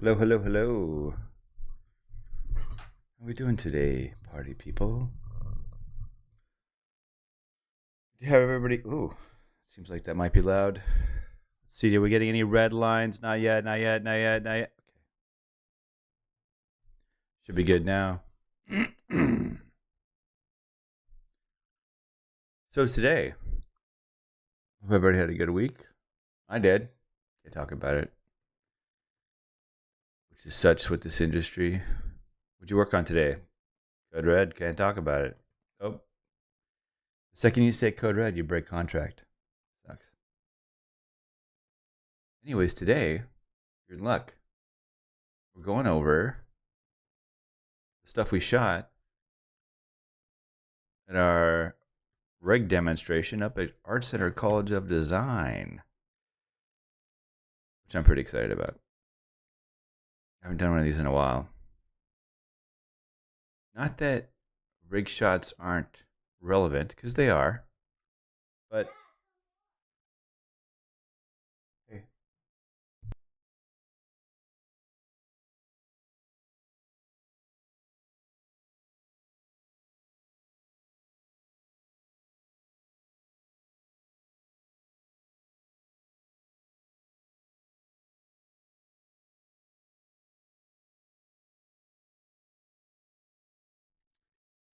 Hello, hello, hello. How are we doing today, party people? Do you have everybody? Ooh, seems like that might be loud. Let's see, are we getting any red lines? Not yet, not yet, not yet, not yet. Okay. Should be good now. So today, hope everybody had a good week. I did. Can't talk about it, which is such with this industry. What'd you work on today? Code red. Can't talk about it. Oh, the second you say code red, you break contract. Sucks. Anyways, today you're in luck. We're going over the stuff we shot at our rig demonstration up at Art Center College of Design, which I'm pretty excited about. I haven't done one of these in a while. Not that rig shots aren't relevant, because they are, but hey,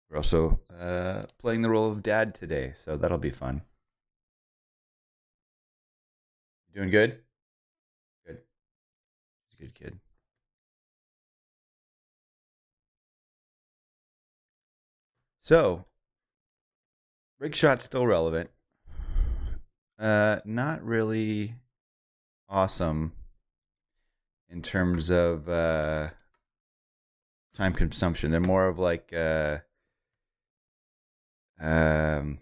we're also playing the role of dad today, so that'll be fun. You doing good? Good. He's a good kid. So, rig shot's still relevant. Not really awesome in terms of time consumption. They're more of like um,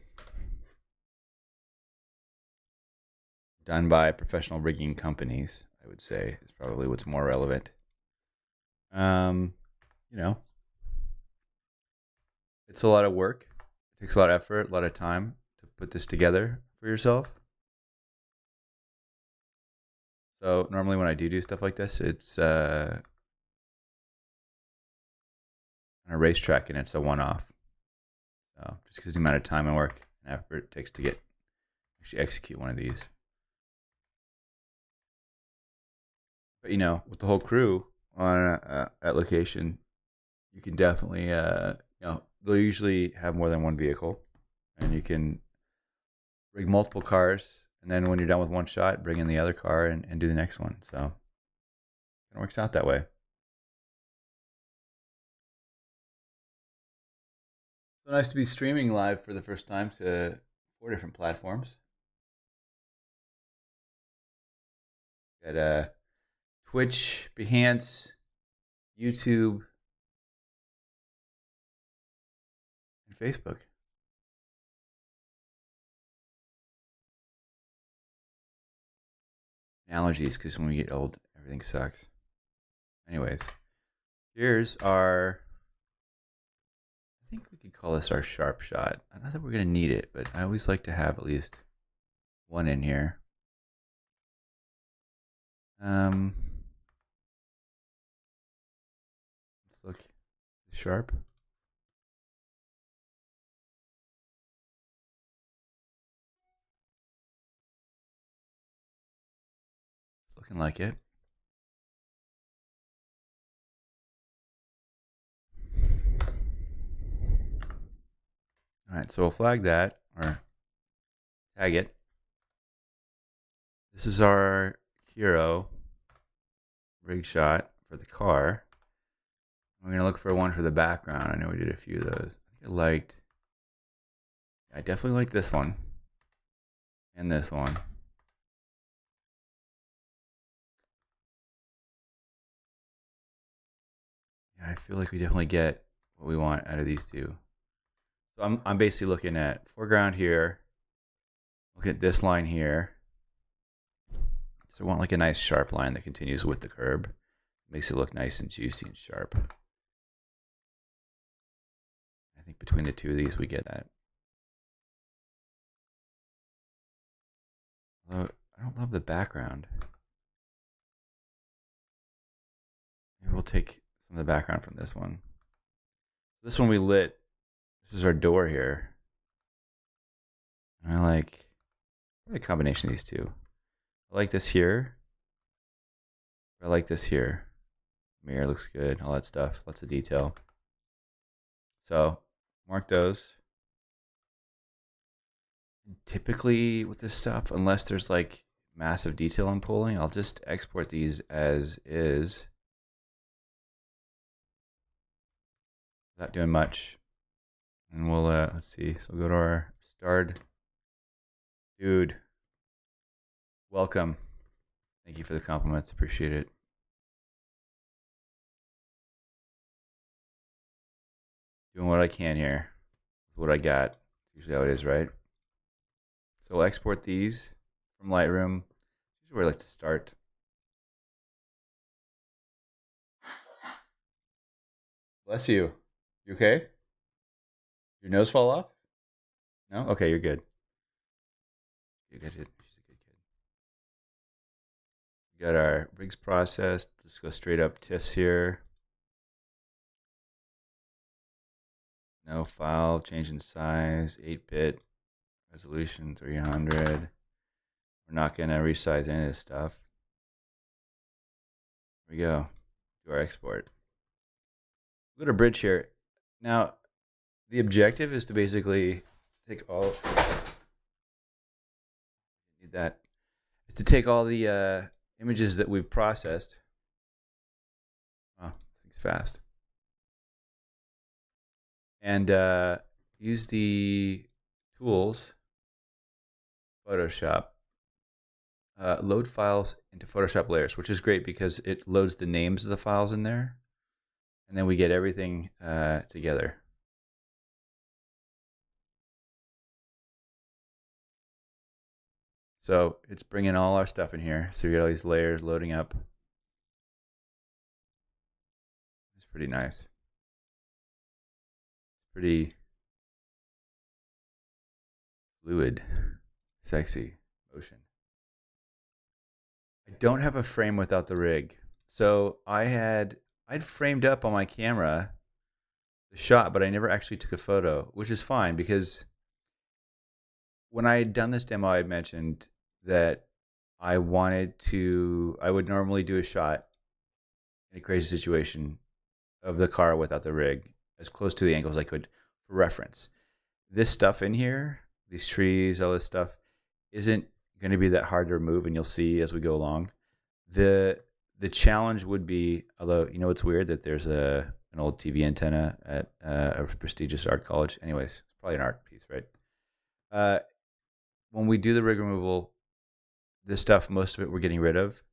done by professional rigging companies, I would say, is probably what's more relevant. Um, you know, it's a lot of work. It takes a lot of effort, a lot of time to put this together for yourself. So normally when I do stuff like this, it's on a racetrack and it's a one-off. So just because the amount of time and work and effort it takes to actually execute one of these. But with the whole crew on at location, you can definitely they'll usually have more than one vehicle, and you can rig multiple cars, and then when you're done with one shot, bring in the other car and do the next one. So it works out that way. So nice to be streaming live for the first time to 4 different platforms. Got Twitch, Behance, YouTube, and Facebook. Allergies, because when we get old, everything sucks. Anyways, here's our. I think we could call this our sharp shot. Not that we're gonna need it, but I always like to have at least one in here. Let's look sharp. It's looking like it. All right, so we'll flag that or tag it. This is our hero rig shot for the car. We're gonna look for one for the background. I know we did a few of those. I definitely like this one and this one. Yeah, I feel like we definitely get what we want out of these two. So I'm basically looking at foreground here, looking at this line here. So I want like a nice sharp line that continues with the curb. Makes it look nice and juicy and sharp. I think between the two of these we get that. Although I don't love the background. Maybe we'll take some of the background from this one. This one we lit. This is our door here. And I like a combination of these two. I like this here. I like this here. Mirror looks good. All that stuff. Lots of detail. So mark those. Typically with this stuff, unless there's like massive detail I'm pulling, I'll just export these as is without doing much. And we'll let's see. So we'll go to our starred dude. Welcome. Thank you for the compliments. Appreciate it. Doing what I can here with what I got. Usually how it is, right? So we'll export these from Lightroom. This is where I like to start. Bless you. You okay? Your nose fall off? No? Okay, you're good. You're good. She's a good kid. We got our rigs processed. Just go straight up TIFFs here. No file, change in size, 8-bit, resolution 300. We're not going to resize any of this stuff. Here we go. Do our export. Go to bridge here. Now, the objective is to basically take all. Need that. Is to take all the images that we've processed. Oh, this thing's fast. And use the tools, Photoshop. Load files into Photoshop layers, which is great because it loads the names of the files in there. And then we get everything together. So it's bringing all our stuff in here. So we got all these layers loading up. It's pretty nice. Pretty fluid, sexy motion. I don't have a frame without the rig. So I'd framed up on my camera the shot, but I never actually took a photo, which is fine because when I had done this demo, I had mentioned that I would normally do a shot in a crazy situation of the car without the rig as close to the angle as I could for reference. This stuff in here, these trees, all this stuff, isn't going to be that hard to remove, and you'll see as we go along. The challenge would be, although you know it's weird that there's an old TV antenna at a prestigious art college. Anyways, it's probably an art piece, right? When we do the rig removal, this stuff, most of it we're getting rid of.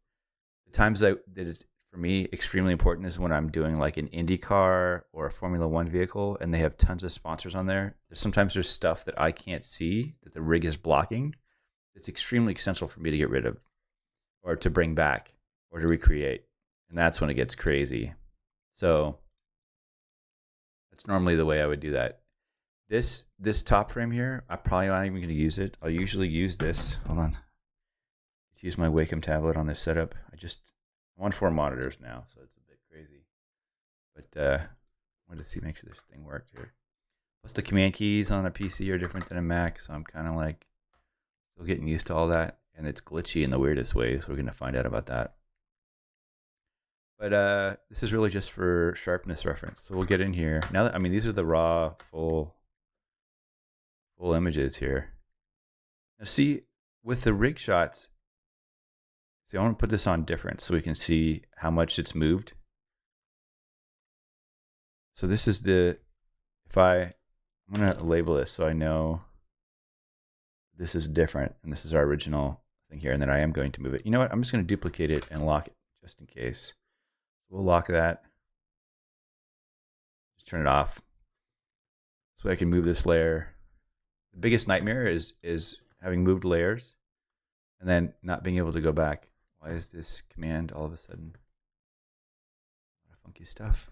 The times that it's for me extremely important is when I'm doing like an Indy car or a Formula One vehicle and they have tons of sponsors on there. Sometimes there's stuff that I can't see that the rig is blocking. It's extremely essential for me to get rid of or to bring back or to recreate. And that's when it gets crazy. So that's normally the way I would do that. This top frame here, I'm probably not even going to use it. I'll usually use this. Hold on. Let's use my Wacom tablet on this setup. I'm on 4 monitors now, so it's a bit crazy. But I wanted to make sure this thing worked here. Plus the command keys on a PC are different than a Mac, so I'm kind of like still getting used to all that. And it's glitchy in the weirdest way, so we're going to find out about that. But this is really just for sharpness reference. So we'll get in here. Now that, I mean, these are the raw, full images here. Now see, with the rig shots, see, I want to put this on different so we can see how much it's moved. So this is I'm going to label this so I know this is different and this is our original thing here, and then I am going to move it. You know what? I'm just going to duplicate it and lock it just in case. We'll lock that. Just turn it off so I can move this layer. The biggest nightmare is having moved layers and then not being able to go back. Why is this command all of a sudden? Funky stuff.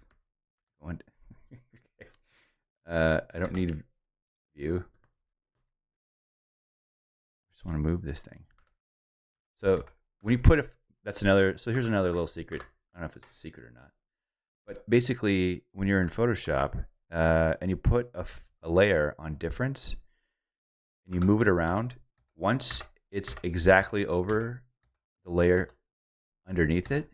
Okay. I don't need view. I just want to move this thing. So when you put so here's another little secret. I don't know if it's a secret or not. But basically, when you're in Photoshop and you put a layer on difference and you move it around, once it's exactly over the layer underneath it,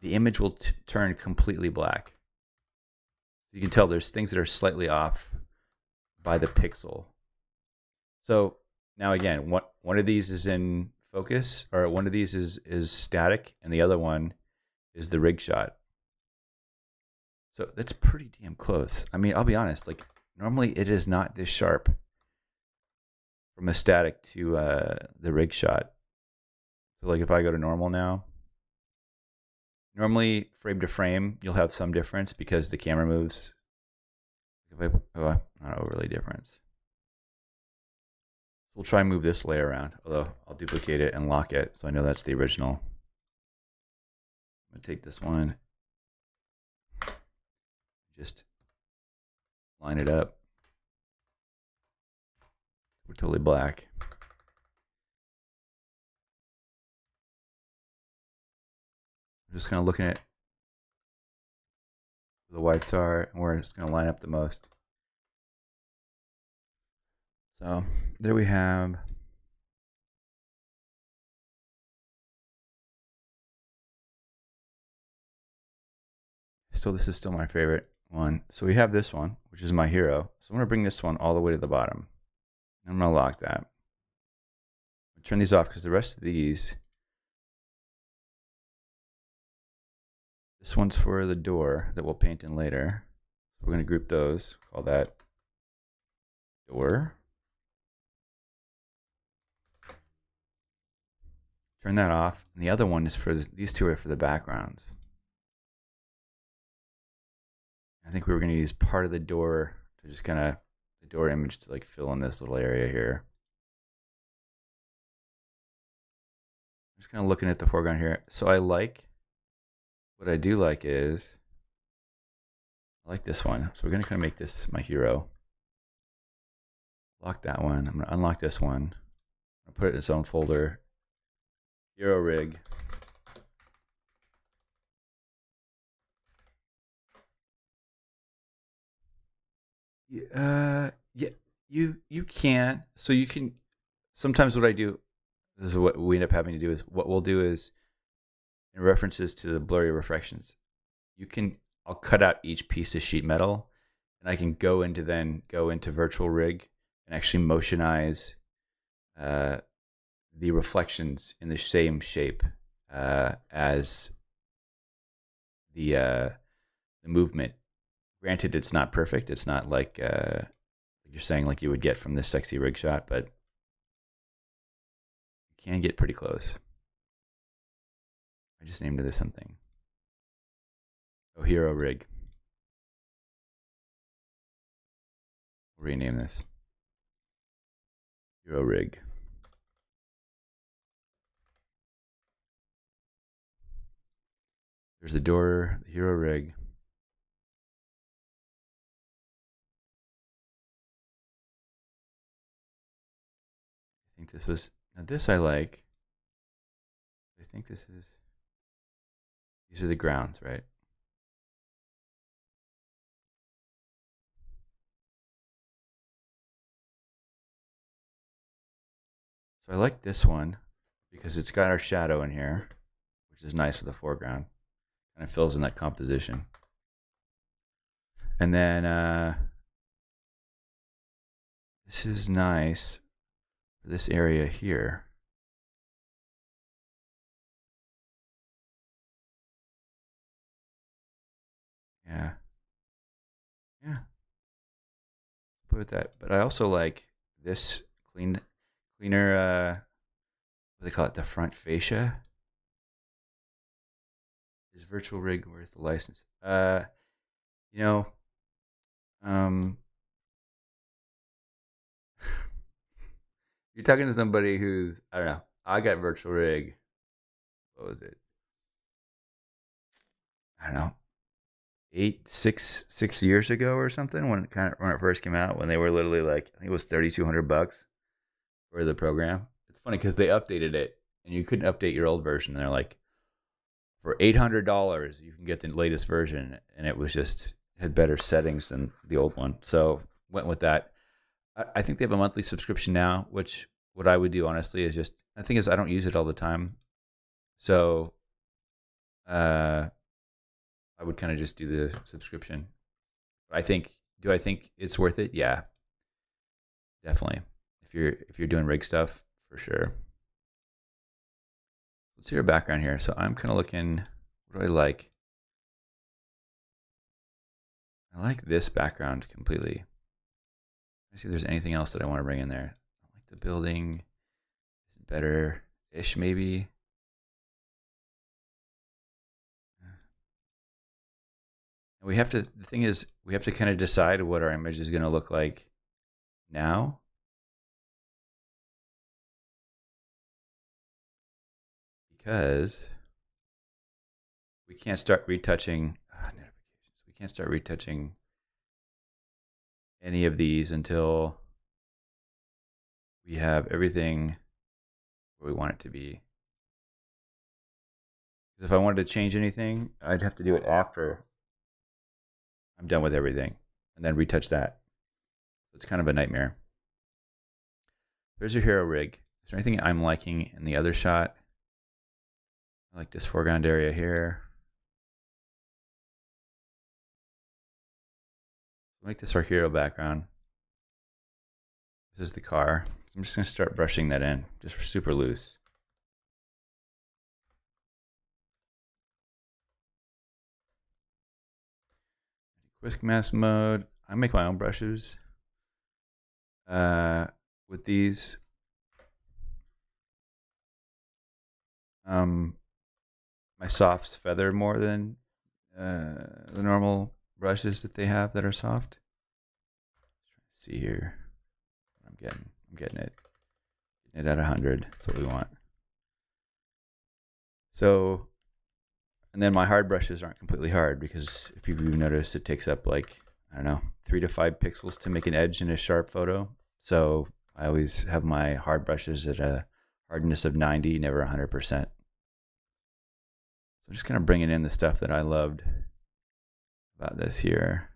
the image will turn completely black. You can tell there's things that are slightly off by the pixel. So now again, one of these is in focus, or one of these is static, and the other one is the rig shot. So that's pretty damn close. I mean, I'll be honest, like normally it is not this sharp from a static to the rig shot. So like if I go to normal now, normally frame to frame, you'll have some difference because the camera moves. If not overly difference. We'll try and move this layer around, although I'll duplicate it and lock it so I know that's the original. I'm going to take this one, just line it up. We're totally black. I'm just kind of looking at the whites are and where it's going to line up the most. So there we have this is still my favorite one. So we have this one, which is my hero. So I'm going to bring this one all the way to the bottom. I'm going to lock that. I'll turn these off because the rest of these, this one's for the door that we'll paint in later. We're going to group those, call that door. Turn that off. And the other one is for, these two are for the backgrounds. I think we were going to use part of the door to just kind of, the door image to like fill in this little area here. I'm just kind of looking at the foreground here. So what I do like is, I like this one. So we're going to kind of make this my hero. Lock that one. I'm going to unlock this one. I'll put it in its own folder. Hero rig. Yeah, you can. So you can. Sometimes what I do, this is what we end up having to do, is what we'll do is, in references to the blurry reflections, I'll cut out each piece of sheet metal, and I can go into virtual rig and actually motionize the reflections in the same shape as the movement. Granted, it's not perfect. It's not like you're saying like you would get from this sexy rig shot, but you can get pretty close. I just named this something. Oh, hero rig. We'll rename this hero rig. There's the door, the hero rig. I think this was, now this I like. I think these are the grounds, right? So I like this one because it's got our shadow in here, which is nice for the foreground. Kind of fills in that composition. And then this is nice for this area here. Yeah. Put it that. But I also like this cleaner. What do they call it? The front fascia. Is virtual rig worth the license? You know, you're talking to somebody who's, I don't know. I got virtual rig. What was it? I don't know. 6 years ago or something, when it first came out, when they were literally like, I think it was $3,200 for the program. It's funny because they updated it and you couldn't update your old version. They're like for $800, you can get the latest version, and it was just had better settings than the old one. So went with that. I think they have a monthly subscription now, which what I would do honestly is just, the thing is I don't use it all the time, so uh, I would kind of just do the subscription. But do I think it's worth it? Yeah, definitely. If you're doing rig stuff, for sure. Let's see our background here. So I'm kind of looking. What do I like? I like this background completely. Let's see if there's anything else that I want to bring in there. I like the building. Is better-ish maybe? We have to. The thing is, we have to kind of decide what our image is going to look like now. Because we can't start retouching notifications. We can't start retouching any of these until we have everything where we want it to be. Because if I wanted to change anything, I'd have to do it after I'm done with everything and then retouch that. It's kind of a nightmare. There's your hero rig. Is there anything I'm liking in the other shot? I like this foreground area here. Make this our hero background. This is the car. I'm just going to start brushing that in, just super loose. Quick mask mode. I make my own brushes with these. My softs feather more than the normal brushes that they have that are soft. Let's see here. I'm getting it. Getting it at 100. That's what we want. So, and then my hard brushes aren't completely hard because if you've noticed, it takes up like, I don't know, 3 to 5 pixels to make an edge in a sharp photo. So I always have my hard brushes at a hardness of 90, never 100%. So I'm just kind of bringing in the stuff that I loved about this here.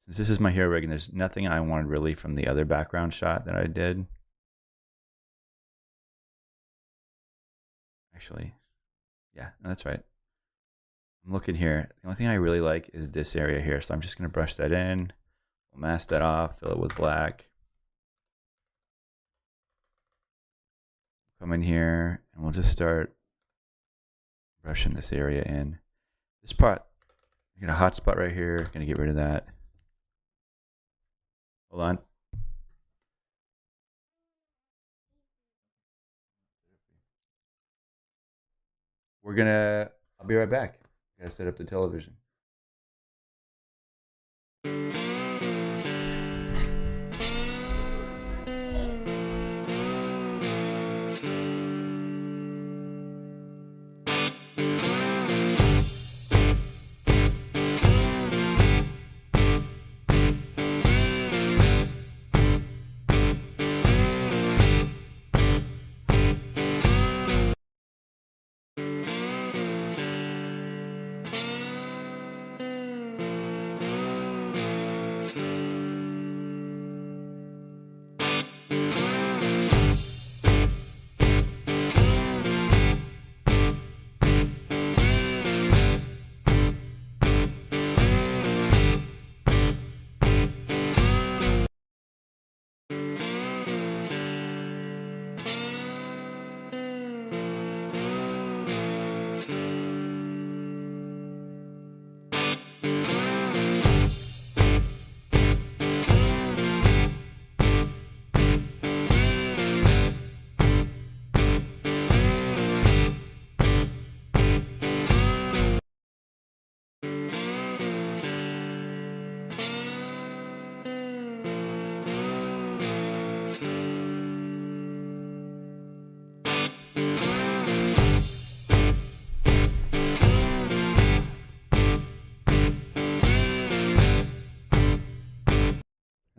Since this is my hero rig and there's nothing I wanted really from the other background shot that I did. Actually, yeah, no, that's right. I'm looking here. The only thing I really like is this area here. So I'm just going to brush that in. We'll mask that off, fill it with black. Come in here and we'll just start brushing this area in. This part, I got a hot spot right here. Gonna get rid of that. Hold on. I'll be right back. Gotta set up the television.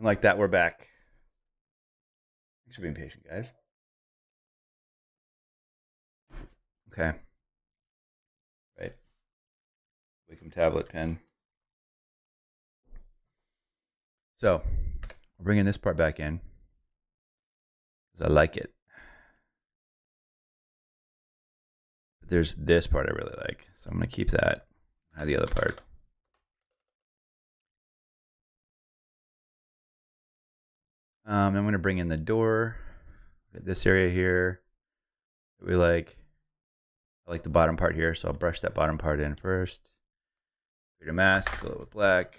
And like that, we're back. Thanks for being patient, guys. Okay. Right. Wacom tablet pen. So we're bringing this part back in because I like it. But there's this part I really like, so I'm going to keep that. I have the other part. I'm going to bring in the door. This area here. We like. I like the bottom part here, so I'll brush that bottom part in first. Create a mask, fill it with black.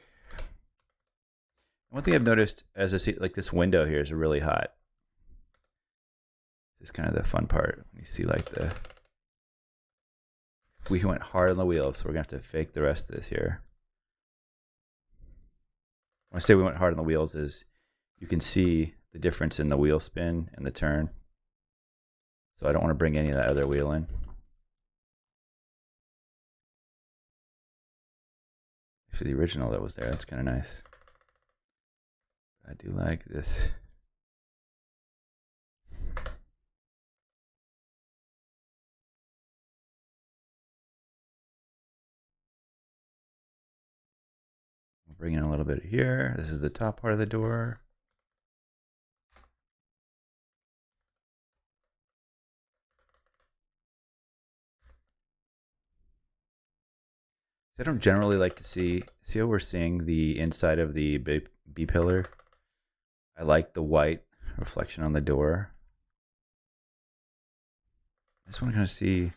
One thing I've noticed as I see, like this window here is really hot. This is kind of the fun part. You see like we went hard on the wheels, so we're gonna have to fake the rest of this here. When I say we went hard on the wheels is you can see the difference in the wheel spin and the turn. So I don't want to bring any of that other wheel in. Actually, the original that was there, that's kind of nice. I do like this. We'll bring in a little bit here. This is the top part of the door. I don't generally like to see how we're seeing the inside of the B pillar. I like the white reflection on the door. I just want to kind of see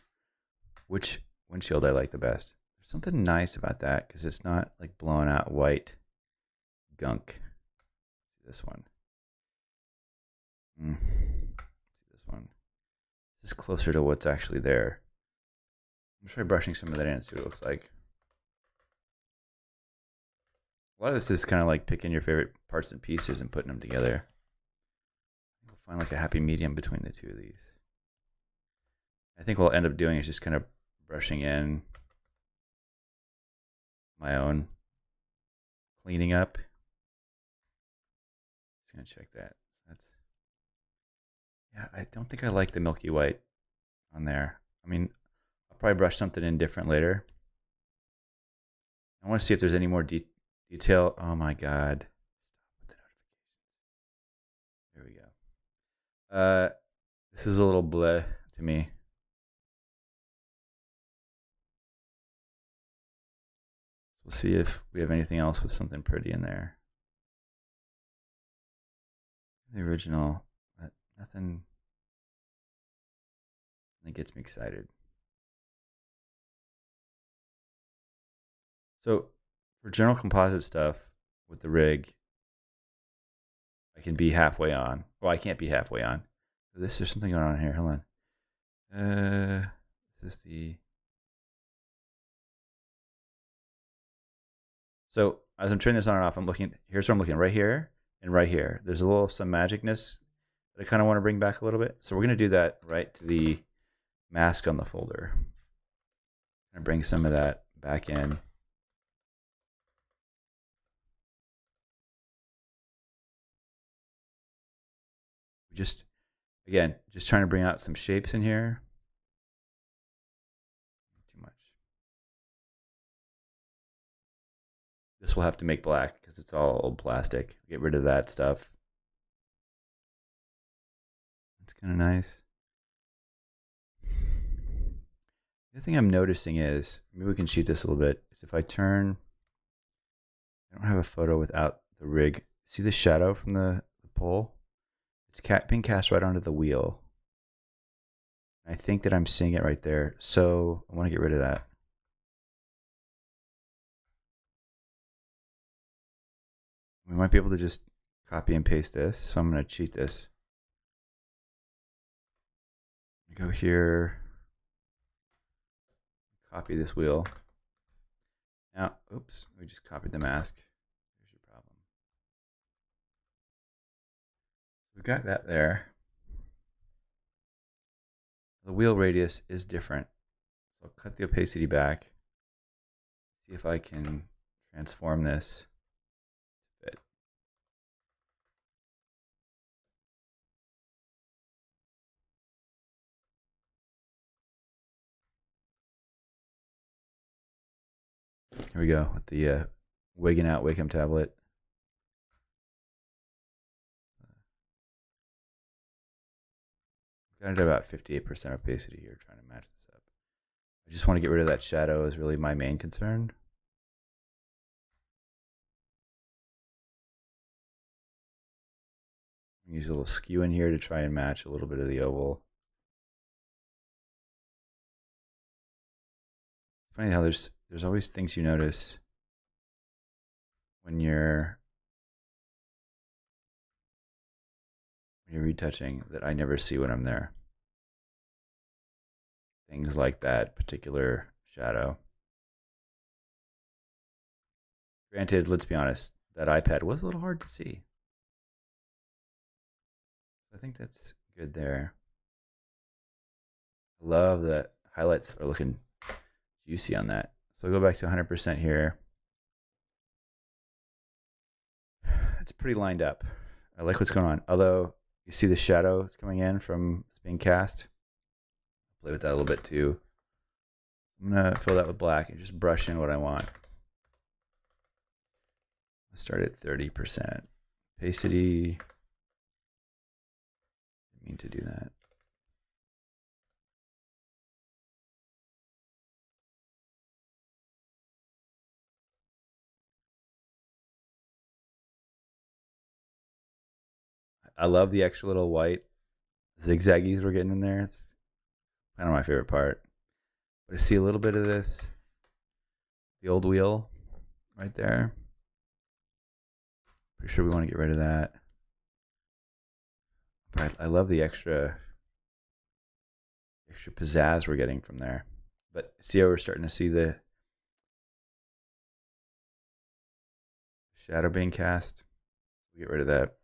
which windshield I like the best. There's something nice about that because it's not like blowing out white gunk. This one. See this one. This is closer to what's actually there. I'm gonna try brushing some of that in and see what it looks like. A lot of this is kind of like picking your favorite parts and pieces and putting them together. We'll find like a happy medium between the two of these. I think what I'll end up doing is just kind of brushing in my own cleaning up. Just gonna check that. Yeah, I don't think I like the milky white on there. I mean, I'll probably brush something in different later. I want to see if there's any more detail. Oh my god. There we go. This is a little bleh to me. We'll see if we have anything else with something pretty in there. The original, nothing that gets me excited. So for general composite stuff with the rig, I can be halfway on. Well, I can't be halfway on. There's something going on here. Hold on. This is the. So as I'm turning this on and off, I'm looking. Here's where I'm looking, right here and right here. There's a little some magicness that I kind of want to bring back a little bit. So we're gonna do that right to the mask on the folder. And bring some of that back in. Just again, just trying to bring out some shapes in here. Too much. This will have to make black because it's all old plastic. Get rid of that stuff. It's kind of nice. The other thing I'm noticing is, maybe we can cheat this a little bit, is if I turn, I don't have a photo without the rig. See the shadow from the pole? It's being cast right onto the wheel. I think that I'm seeing it right there, so I want to get rid of that. We might be able to just copy and paste this, so I'm going to cheat this. Go here, copy this wheel. Now, oops, we just copied the mask. Here's your problem. We got that there. The wheel radius is different. So I'll cut the opacity back. See if I can transform this to fit. Here we go with the wigging out Wacom tablet. Got it at about 58% opacity here, trying to match this up. I just want to get rid of that shadow is really my main concern. Use a little skew in here to try and match a little bit of the oval. Funny how there's always things you notice when you're retouching that I never see when I'm there. Things like that particular shadow. Granted, let's be honest, that iPad was a little hard to see. I think that's good there. I love that highlights are looking juicy on that. So I'll go back to 100% here. It's pretty lined up. I like what's going on. Although you see the shadow that's coming in from it's being cast. Play with that a little bit too. I'm gonna fill that with black and just brush in what I want. Let's start at 30%. Opacity. Didn't mean to do that. I love the extra little white zigzaggies we're getting in there. It's kind of my favorite part. But I see a little bit of this, the old wheel right there. Pretty sure we want to get rid of that. But I love the extra pizzazz we're getting from there. But see how we're starting to see the shadow being cast? We'll get rid of that.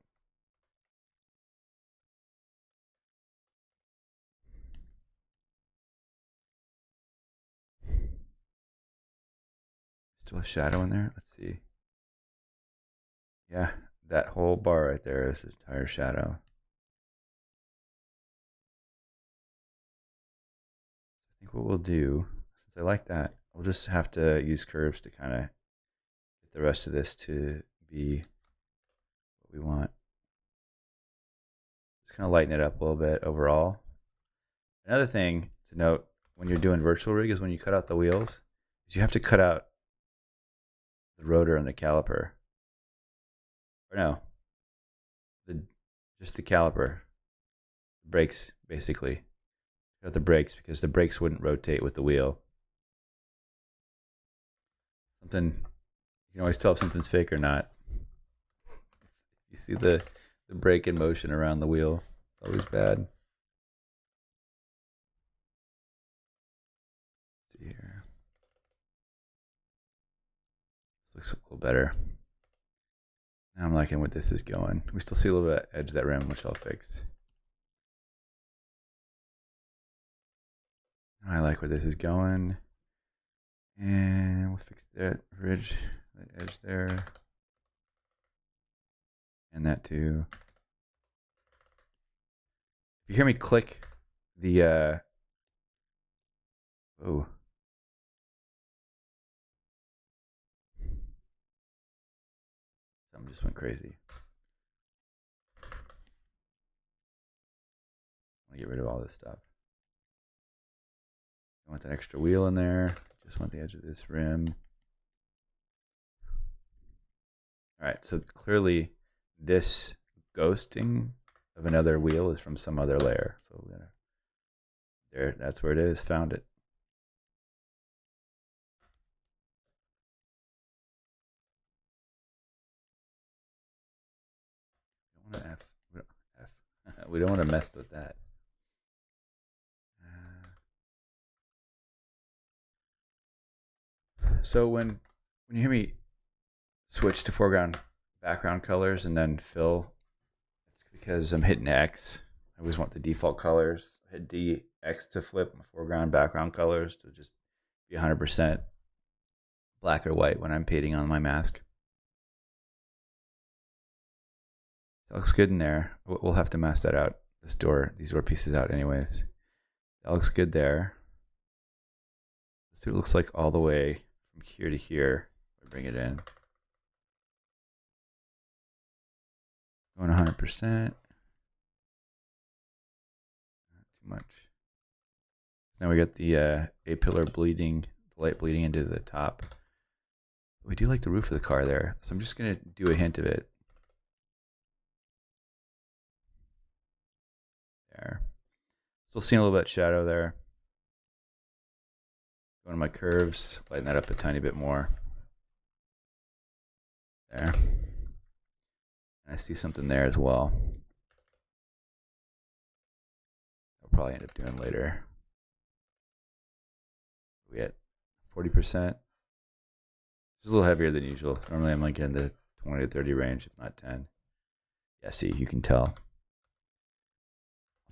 Still a shadow in there? Let's see. Yeah, that whole bar right there is the entire shadow. I think what we'll do, since I like that, we'll just have to use curves to kind of get the rest of this to be what we want. Just kind of lighten it up a little bit overall. Another thing to note when you're doing virtual rig is when you cut out the wheels, is you have to cut out the rotor and the caliper. Or no, just the caliper, the brakes basically. Cut the brakes because the brakes wouldn't rotate with the wheel. Something you can always tell if something's fake or not. You see the brake in motion around the wheel. It's always bad. Let's see here. This looks a little better. Now I'm liking what this is going. We still see a little bit of edge of that rim, which I'll fix. I like where this is going. And we'll fix that ridge, that edge there. And that too. If you hear me click the oh. Something just went crazy. I want to get rid of all this stuff. I want that extra wheel in there. Just want the edge of this rim. All right, so clearly this ghosting of another wheel is from some other layer. So we're gonna, there, that's where it is. Found it. We don't want to F. We don't want to mess with that. So when you hear me switch to foreground background colors and then fill, it's because I'm hitting X. I always want the default colors. I hit D, X to flip my foreground background colors to just be 100% black or white when I'm painting on my mask. That looks good in there. We'll have to mask that out. These door pieces out anyways. That looks good there. Let's see what it looks like all the way from from here to here. Bring it in. Going 100%. Not too much. Now we got the A-pillar bleeding, the light bleeding into the top. We do like the roof of the car there, so I'm just going to do a hint of it. There. Still seeing a little bit of shadow there. Going to my curves, lighten that up a tiny bit more. There. And I see something there as well. I'll probably end up doing later. We at 40%. It's a little heavier than usual. Normally I'm like in the 20 to 30 range, if not 10. Yeah, see, you can tell. I'll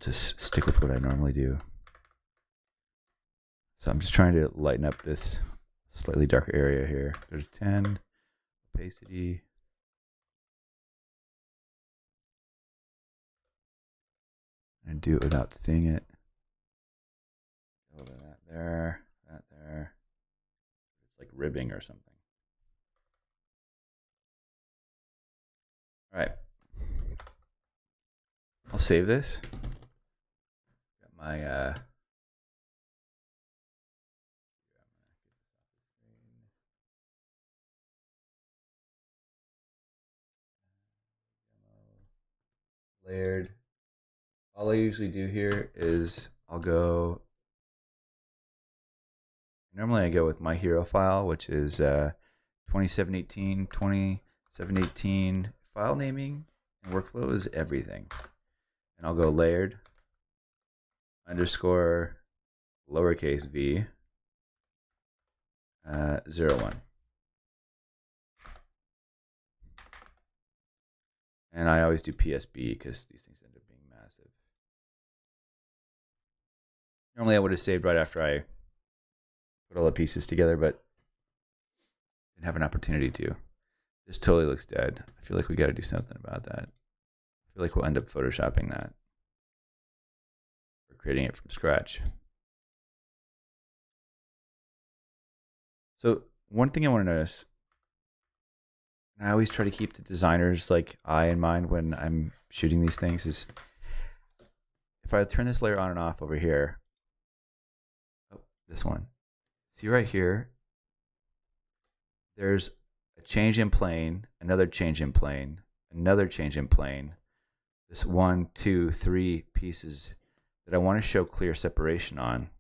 just stick with what I normally do. So I'm just trying to lighten up this slightly darker area here. There's 10, opacity. And do it without seeing it. A little bit of that there, that there. It's like ribbing or something. All right. I'll save this. Got my layered. All I usually do here is Normally I go with my hero file, which is 2718, 2718. File naming and workflow is everything. And I'll go layered, underscore, lowercase v, 01. And I always do PSB because these things end up being massive. Normally I would have saved right after I put all the pieces together, but didn't have an opportunity to. This totally looks dead. I feel like we got to do something about that. I feel like we'll end up photoshopping that. Or creating it from scratch. So one thing I want to notice, and I always try to keep the designer's like eye in mind when I'm shooting these things, is if I turn this layer on and off over here, oh, this one, see right here, there's a change in plane, another change in plane, another change in plane. This 1, 2, 3 pieces that I want to show clear separation on.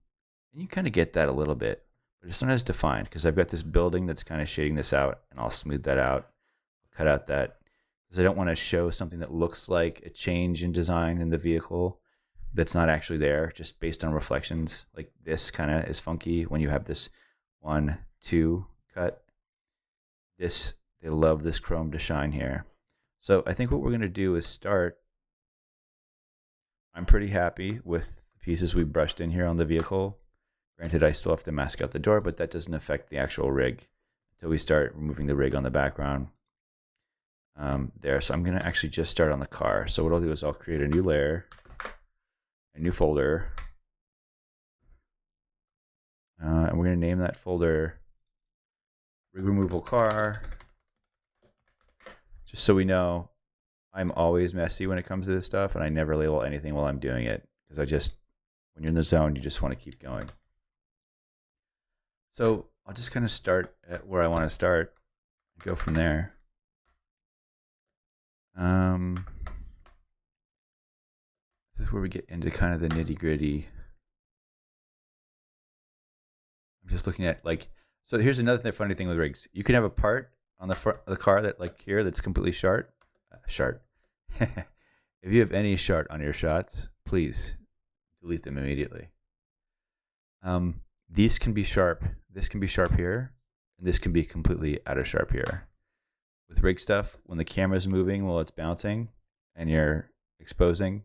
And you kind of get that a little bit, but it's not as defined because I've got this building that's kind of shading this out, and I'll smooth that out, cut out that, because I don't want to show something that looks like a change in design in the vehicle that's not actually there, just based on reflections. Like this kind of is funky when you have this 1, 2 cut. This, they love this chrome to shine here. So I think what we're going to do is start. I'm pretty happy with the pieces we brushed in here on the vehicle. Granted, I still have to mask out the door, but that doesn't affect the actual rig until we start removing the rig on the background. There, so I'm going to actually just start on the car. So what I'll do is I'll create a new layer, a new folder, and we're going to name that folder Rig Removal Car, just so we know I'm always messy when it comes to this stuff, and I never label anything while I'm doing it, because when you're in the zone, you just want to keep going. So I'll just kind of start at where I want to start and go from there. This is where we get into kind of the nitty-gritty. I'm just looking at so here's another funny thing with rigs. You can have a part on the front of the car that here that's completely shart. If you have any shart on your shots, please delete them immediately. These can be sharp. This can be sharp here, and this can be completely out of sharp here. With rig stuff, when the camera's moving while it's bouncing and you're exposing,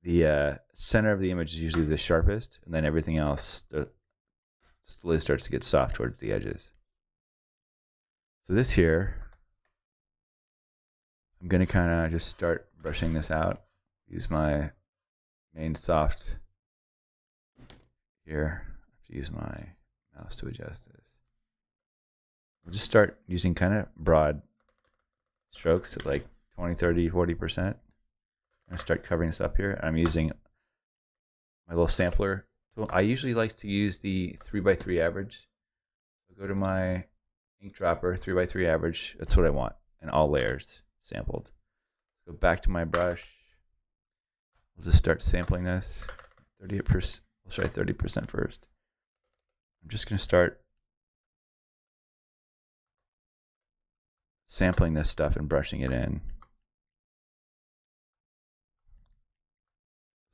the center of the image is usually the sharpest, and then everything else slowly starts to get soft towards the edges. So this here, I'm going to kind of just start brushing this out. Use my main soft here. I have to use my mouse to adjust this. We'll just start using kind of broad strokes at like 20, 30, 40%. I'm going to start covering this up here. I'm using my little sampler tool. I usually like to use the 3x3 average. I'll go to my ink dropper, 3x3 average. That's what I want. And all layers sampled. Go back to my brush. We'll just start sampling this. 30%. We'll try 30% first. I'm just going to start sampling this stuff and brushing it in.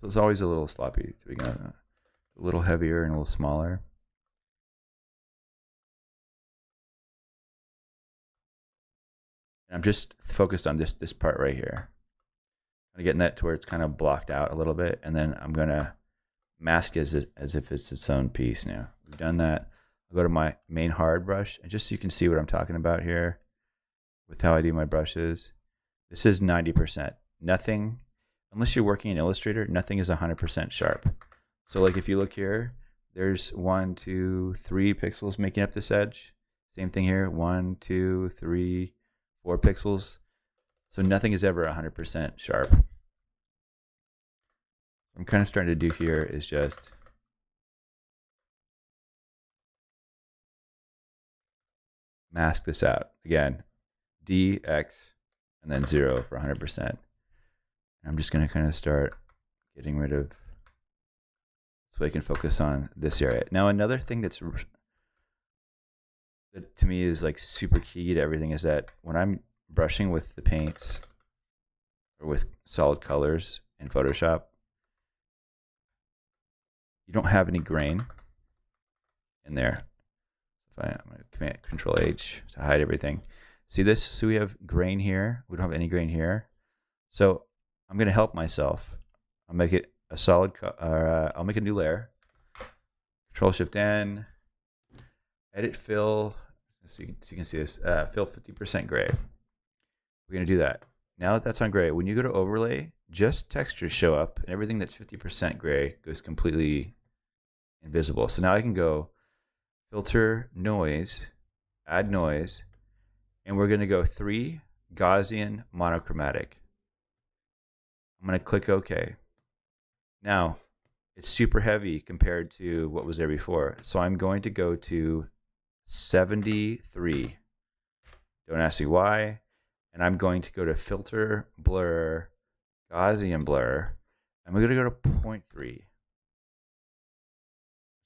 So it's always a little sloppy to begin with. A little heavier and a little smaller. And I'm just focused on this part right here. I'm getting that to where it's kind of blocked out a little bit, and then I'm going to mask as if it's its own piece now. We've done that. I'll go to my main hard brush, and just so you can see what I'm talking about here with how I do my brushes. This is 90%. Nothing, unless you're working in Illustrator, nothing is 100% sharp. So like if you look here, there's 1, 2, 3 pixels making up this edge. Same thing here, 1, 2, 3, 4 pixels. So nothing is ever 100% sharp. What I'm kind of starting to do here is just mask this out. Again, D, X, and then 0 for 100%. I'm just going to kind of start getting rid of, so I can focus on this area. Now another thing that to me is like super key to everything is that when I'm brushing with the paints or with solid colors in Photoshop, you don't have any grain in there. I'm going to command Control H to hide everything. See this? So we have grain here. We don't have any grain here. So I'm going to help myself. I'll make it a solid, I'll make a new layer. Control Shift N, edit fill, so you can see this, fill 50% gray. We're going to do that. Now that that's on gray, when you go to overlay, just textures show up, and everything that's 50% gray goes completely invisible. So now I can go filter noise, add noise, and we're going to go 3 Gaussian monochromatic. I'm going to click OK. Now it's super heavy compared to what was there before, so I'm going to go to 73. Don't ask me why. And I'm going to go to filter, blur, Gaussian blur. I'm going to go to 0.3.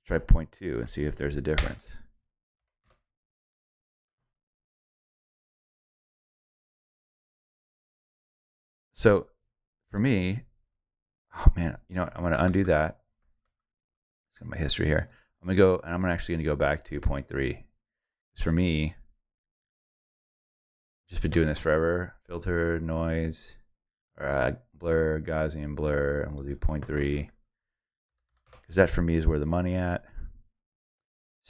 Try 0.2 and see if there's a difference. So for me, oh man, you know what? I'm going to undo that. Let's get my history here. I'm going to go, and I'm actually going to go back to 0.3. For me, just been doing this forever. Filter, noise, blur, Gaussian blur, and we'll do 0.3. Because that for me is where the money at.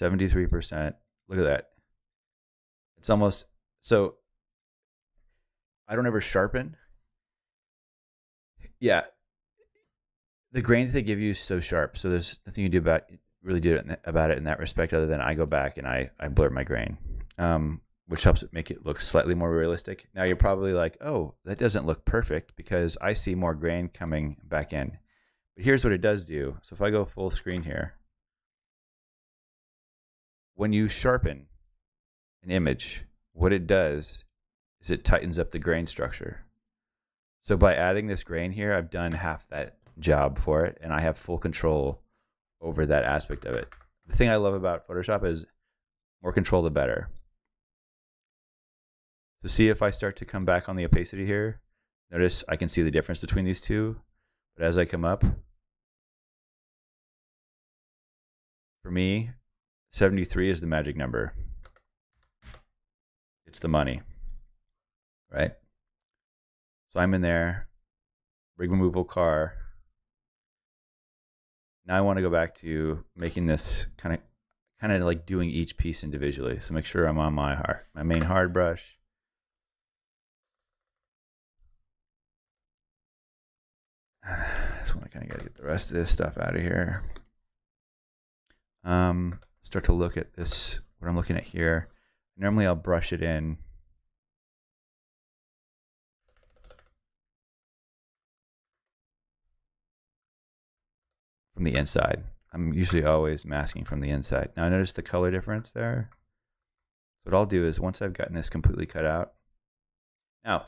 73%. Look at that. It's almost, so I don't ever sharpen. Yeah. The grains they give you is so sharp. So there's nothing you do about it in that respect other than I go back and I blur my grain. Which helps it make it look slightly more realistic. Now you're probably like, oh, that doesn't look perfect because I see more grain coming back in. But here's what it does do. So if I go full screen here, when you sharpen an image, what it does is it tightens up the grain structure. So by adding this grain here, I've done half that job for it, and I have full control over that aspect of it. The thing I love about Photoshop is more control the better. So see if I start to come back on the opacity here, notice I can see the difference between these two. But as I come up, for me, 73 is the magic number. It's the money, right? So I'm in there, rig removal car. Now I want to go back to making this kind of like doing each piece individually. So make sure I'm on my main hard brush. I just want to kind of get the rest of this stuff out of here. Start to look at this, what I'm looking at here. Normally I'll brush it in from the inside. I'm usually always masking from the inside. Now notice the color difference there. What I'll do is once I've gotten this completely cut out. Now,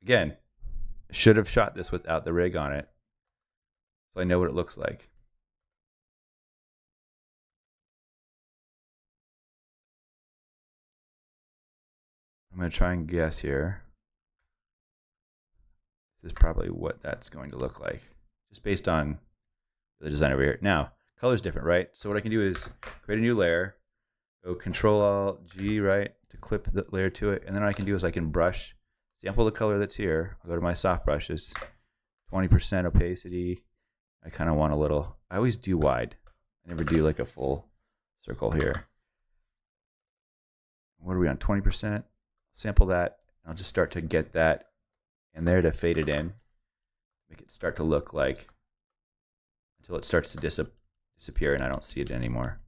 again, should have shot this without the rig on it, so I know what it looks like. I'm going to try and guess here. This is probably what that's going to look like, just based on the design over here. Now, color's different, right? So what I can do is create a new layer, go Control-Alt-G, right, to clip the layer to it, and then what I can do is I can brush, sample the color that's here. I'll go to my soft brushes, 20% opacity. I kind of want a little, I always do wide. I never do like a full circle here. What are we on, 20%? Sample that. I'll just start to get that in there to fade it in. Make it start to look like, until it starts to disappear and I don't see it anymore.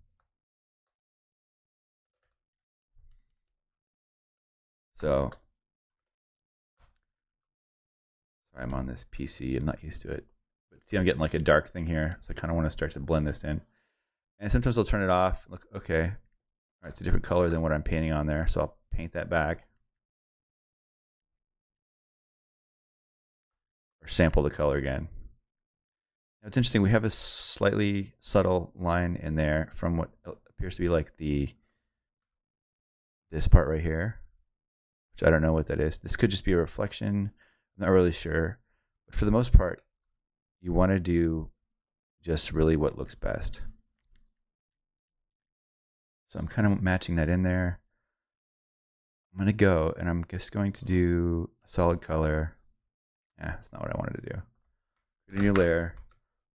So, sorry, I'm on this PC. I'm not used to it. But see, I'm getting like a dark thing here. So I kind of want to start to blend this in. And sometimes I'll turn it off. Look, okay. All right, it's a different color than what I'm painting on there. So I'll paint that back. Or sample the color again. Now it's interesting, we have a slightly subtle line in there from what appears to be like this part right here, which I don't know what that is. This could just be a reflection. I'm not really sure. But for the most part, you want to do just really what looks best. So I'm kind of matching that in there. I'm going to go and I'm just going to do a solid color. Yeah, that's not what I wanted to do. Get a new layer.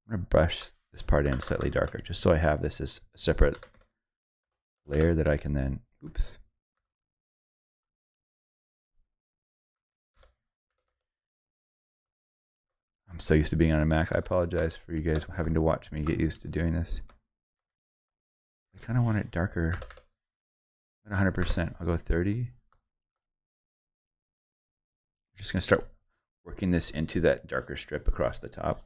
I'm going to brush this part in slightly darker just so I have this as a separate layer that I can then, oops. I'm so used to being on a Mac. I apologize for you guys having to watch me get used to doing this. I kind of want it darker. Not 100%. I'll go 30. I'm just going to start working this into that darker strip across the top.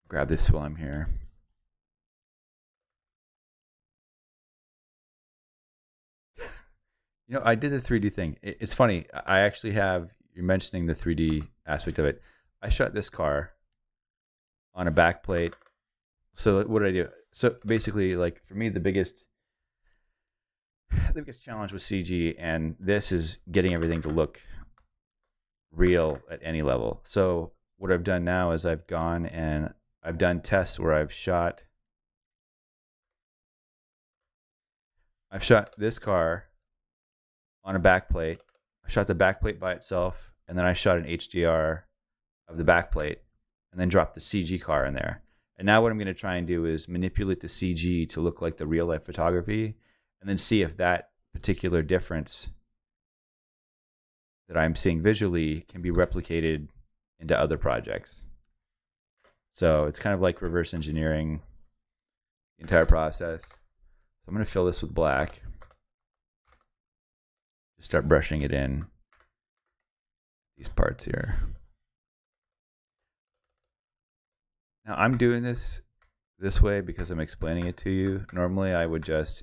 Grab this while I'm here. You know, I did the 3D thing. It's funny. I actually have, you're mentioning the 3D aspect of it. I shot this car on a back plate. So what did I do? So basically, like for me, the biggest challenge was CG, and this is getting everything to look real at any level. So what I've done now is I've gone and I've done tests where I've shot this car on a back plate. I shot the back plate by itself, and then I shot an HDR of the back plate, and then dropped the CG car in there. And now what I'm going to try and do is manipulate the CG to look like the real life photography, and then see if that particular difference that I'm seeing visually can be replicated into other projects. So it's kind of like reverse engineering the entire process. So I'm going to fill this with black. Just start brushing it in these parts here. Now I'm doing this way because I'm explaining it to you. Normally I would just,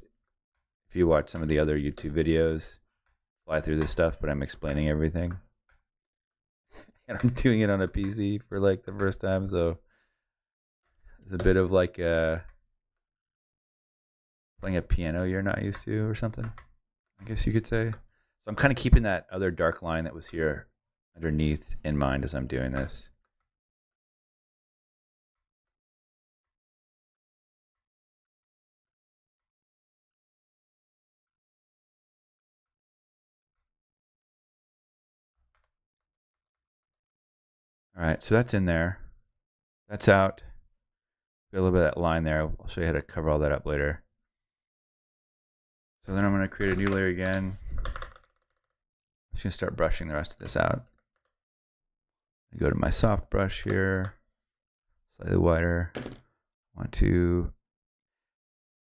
if you watch some of the other YouTube videos, fly through this stuff, but I'm explaining everything. And I'm doing it on a PC for like the first time, so it's a bit of like playing a piano you're not used to or something, I guess you could say. So I'm kind of keeping that other dark line that was here underneath in mind as I'm doing this. All right, so that's in there. That's out. Got a little bit of that line there. I'll show you how to cover all that up later. So then I'm going to create a new layer again. I'm just going to start brushing the rest of this out. I go to my soft brush here, slightly wider. Want to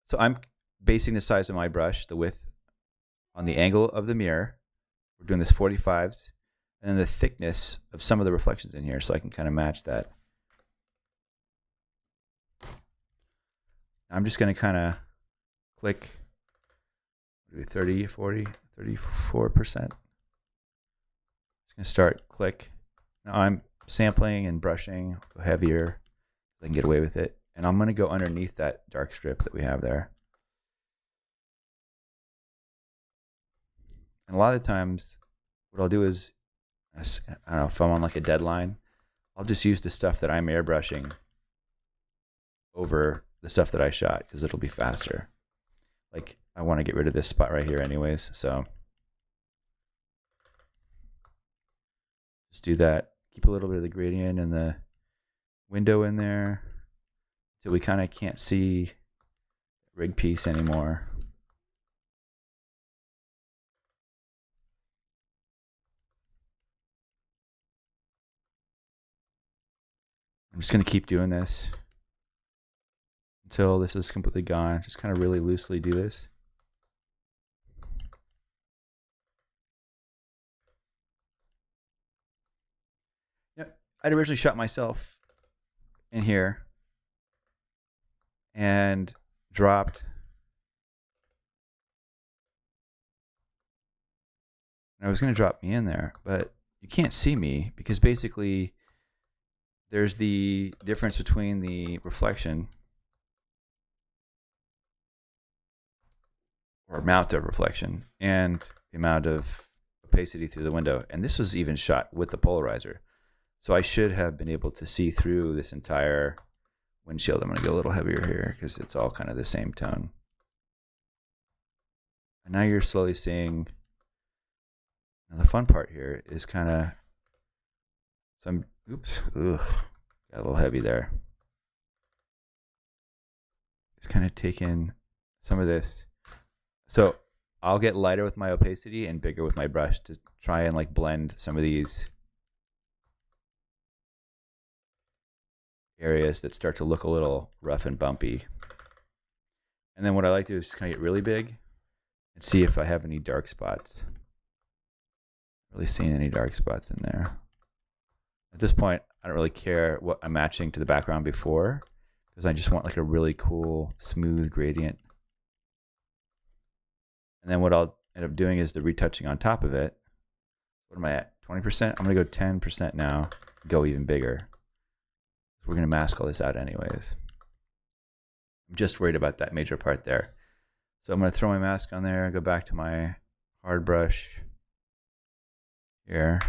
So I'm basing the size of my brush, the width, on the angle of the mirror. We're doing this 45s, and then the thickness of some of the reflections in here, so I can kind of match that. I'm just going to kind of click 30, 40, 34%. Just going to start click. Now I'm sampling and brushing, go heavier. I can get away with it. And I'm going to go underneath that dark strip that we have there. And a lot of times, what I'll do is, I don't know, if I'm on like a deadline, I'll just use the stuff that I'm airbrushing over the stuff that I shot because it'll be faster. Like, I want to get rid of this spot right here anyways, so just do that. Keep a little bit of the gradient and the window in there until we kind of can't see the rig piece anymore. I'm just going to keep doing this until this is completely gone. Just kind of really loosely do this. Yep. I'd originally shot myself in here and dropped. I was going to drop me in there, but you can't see me because basically there's the difference between the reflection or amount of reflection and the amount of opacity through the window. And this was even shot with the polarizer. So I should have been able to see through this entire windshield. I'm going to go a little heavier here because it's all kind of the same tone. And now you're slowly seeing. Now the fun part here is kind of some, oops, got a little heavy there. It's kind of taking some of this. So I'll get lighter with my opacity and bigger with my brush to try and like blend some of these areas that start to look a little rough and bumpy. And then what I like to do is just kind of get really big and see if I have any dark spots. Really seeing any dark spots in there. At this point, I don't really care what I'm matching to the background before because I just want like a really cool, smooth gradient. And then what I'll end up doing is the retouching on top of it. What am I at? 20%? I'm going to go 10% now. Go even bigger. We're going to mask all this out anyways. I'm just worried about that major part there. So I'm going to throw my mask on there, go back to my hard brush here.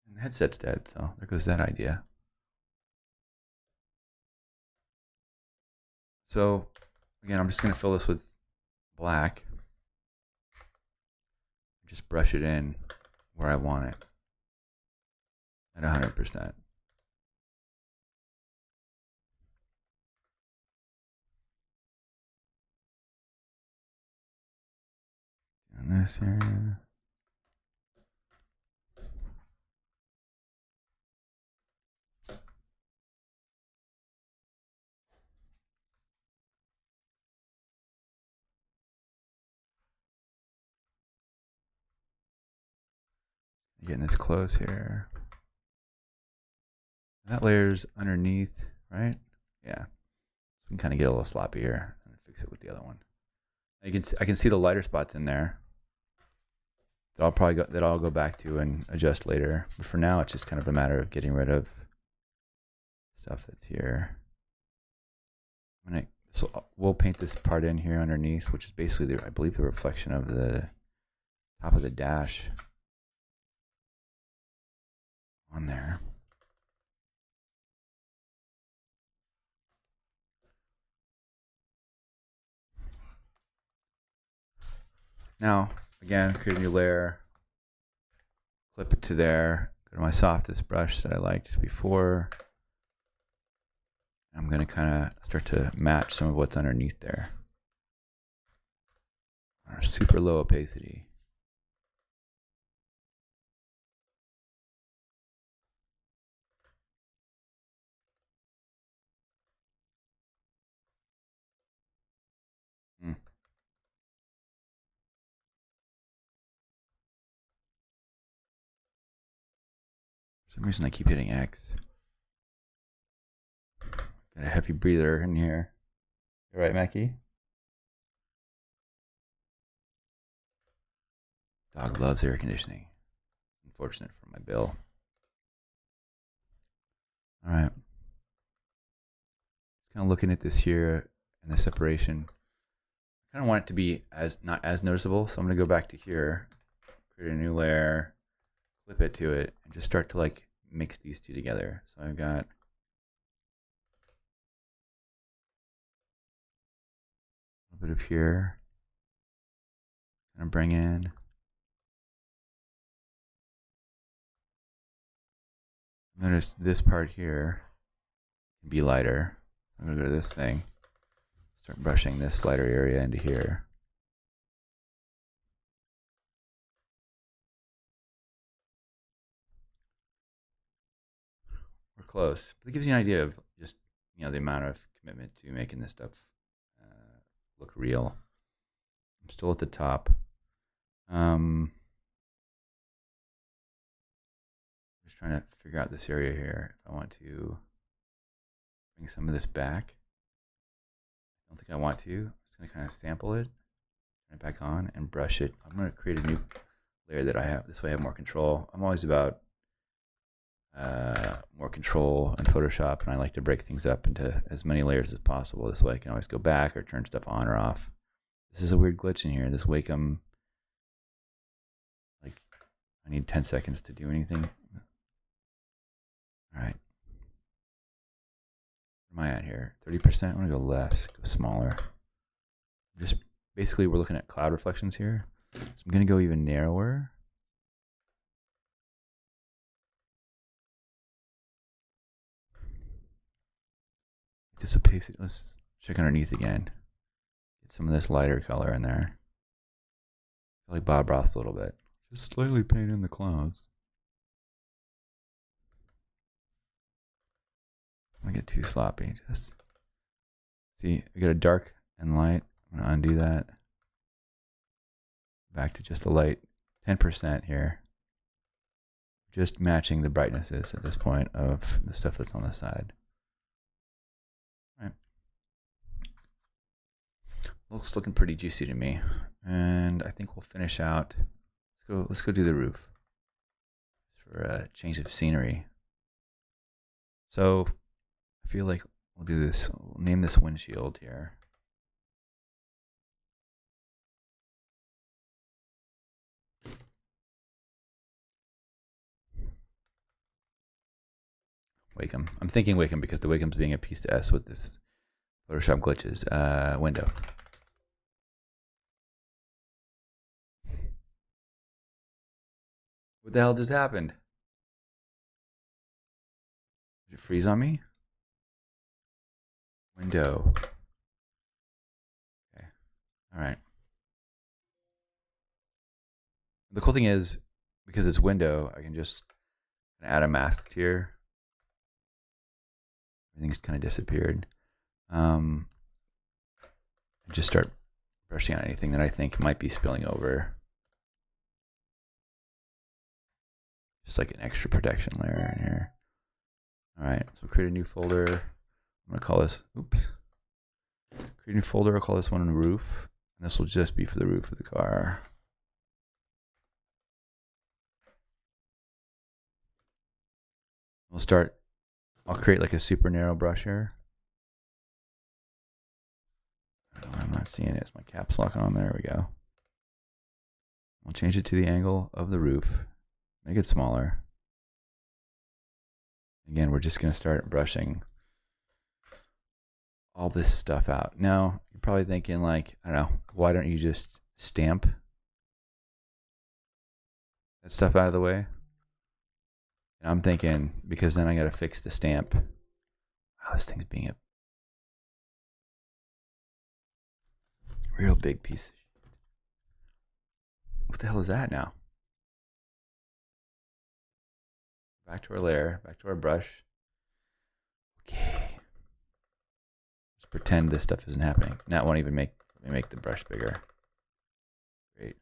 And the headset's dead, so there goes that idea. So again, I'm just going to fill this with black. Just brush it in where I want it at 100%. Doing this here. Getting this close here. That layer's underneath, right? Yeah. So we can kind of get a little sloppy here and fix it with the other one. You can see, I can see the lighter spots in there that I'll go back to and adjust later. But for now, it's just kind of a matter of getting rid of stuff that's here. So we'll paint this part in here underneath, which is basically I believe the reflection of the top of the dash on there. Now, again, create a new layer, clip it to there, go to my softest brush that I liked before. I'm going to kind of start to match some of what's underneath there. Super low opacity. Hmm. For some reason I keep hitting X. Got a heavy breather in here. You right, Mackie? Dog loves air conditioning. Unfortunate for my bill. All right. Kind of looking at this here and the separation. I kind of want it to be not as noticeable, so I'm going to go back to here, create a new layer, flip it to it, and just start to like mix these two together. So I've got a little bit of here. I'm going to bring in. Notice this part here can be lighter. I'm going to go to this thing, start brushing this lighter area into here. We're close, but it gives you an idea of just the amount of commitment to making this stuff look real. I'm still at the top. Just trying to figure out this area here. If I want to bring some of this back, I don't think I want to. I'm just going to kind of sample it, turn it back on, and brush it. I'm going to create a new layer that I have. This way I have more control. I'm always about more control in Photoshop, and I like to break things up into as many layers as possible. This way I can always go back or turn stuff on or off. This is a weird glitch in here. This Wacom, like, I need 10 seconds to do anything. All right. Where am I at here? 30%? I want to go less, go smaller. Just basically, we're looking at cloud reflections here. So I'm going to go even narrower. This opacity, let's check underneath again. Get some of this lighter color in there. I feel like Bob Ross a little bit. Just slightly paint in the clouds. I don't get too sloppy. Just see, we got a dark and light. I'm gonna undo that. Back to just a light 10% here. Just matching the brightnesses at this point of the stuff that's on the side. All right. Looks looking pretty juicy to me. And I think we'll finish out. Let's go do the roof for a change of scenery. So I feel like we'll do this. We'll name this windshield here. Wacom. I'm thinking Wacom because the Wacom's being a piece to S with this Photoshop glitches window. What the hell just happened? Did it freeze on me? Window. Okay. All right. The cool thing is, because it's window, I can just add a mask here. Everything's kind of disappeared. Just start brushing on anything that I think might be spilling over. Just like an extra protection layer in here. All right, so create a new folder. I'm gonna call this, oops. Create a new folder, I'll call this one roof. And this will just be for the roof of the car. I'll create like a super narrow brush here. I'm not seeing it, it's my caps lock on, there we go. We'll change it to the angle of the roof, make it smaller. Again, we're just gonna start brushing all this stuff out. Now, you're probably thinking like, I don't know, why don't you just stamp that stuff out of the way? And I'm thinking, because then I gotta fix the stamp. Wow, this thing's being a real big piece of shit. What the hell is that now? Back to our layer, back to our brush. Okay. Just pretend this stuff isn't happening. That won't even make Let me make the brush bigger. Great.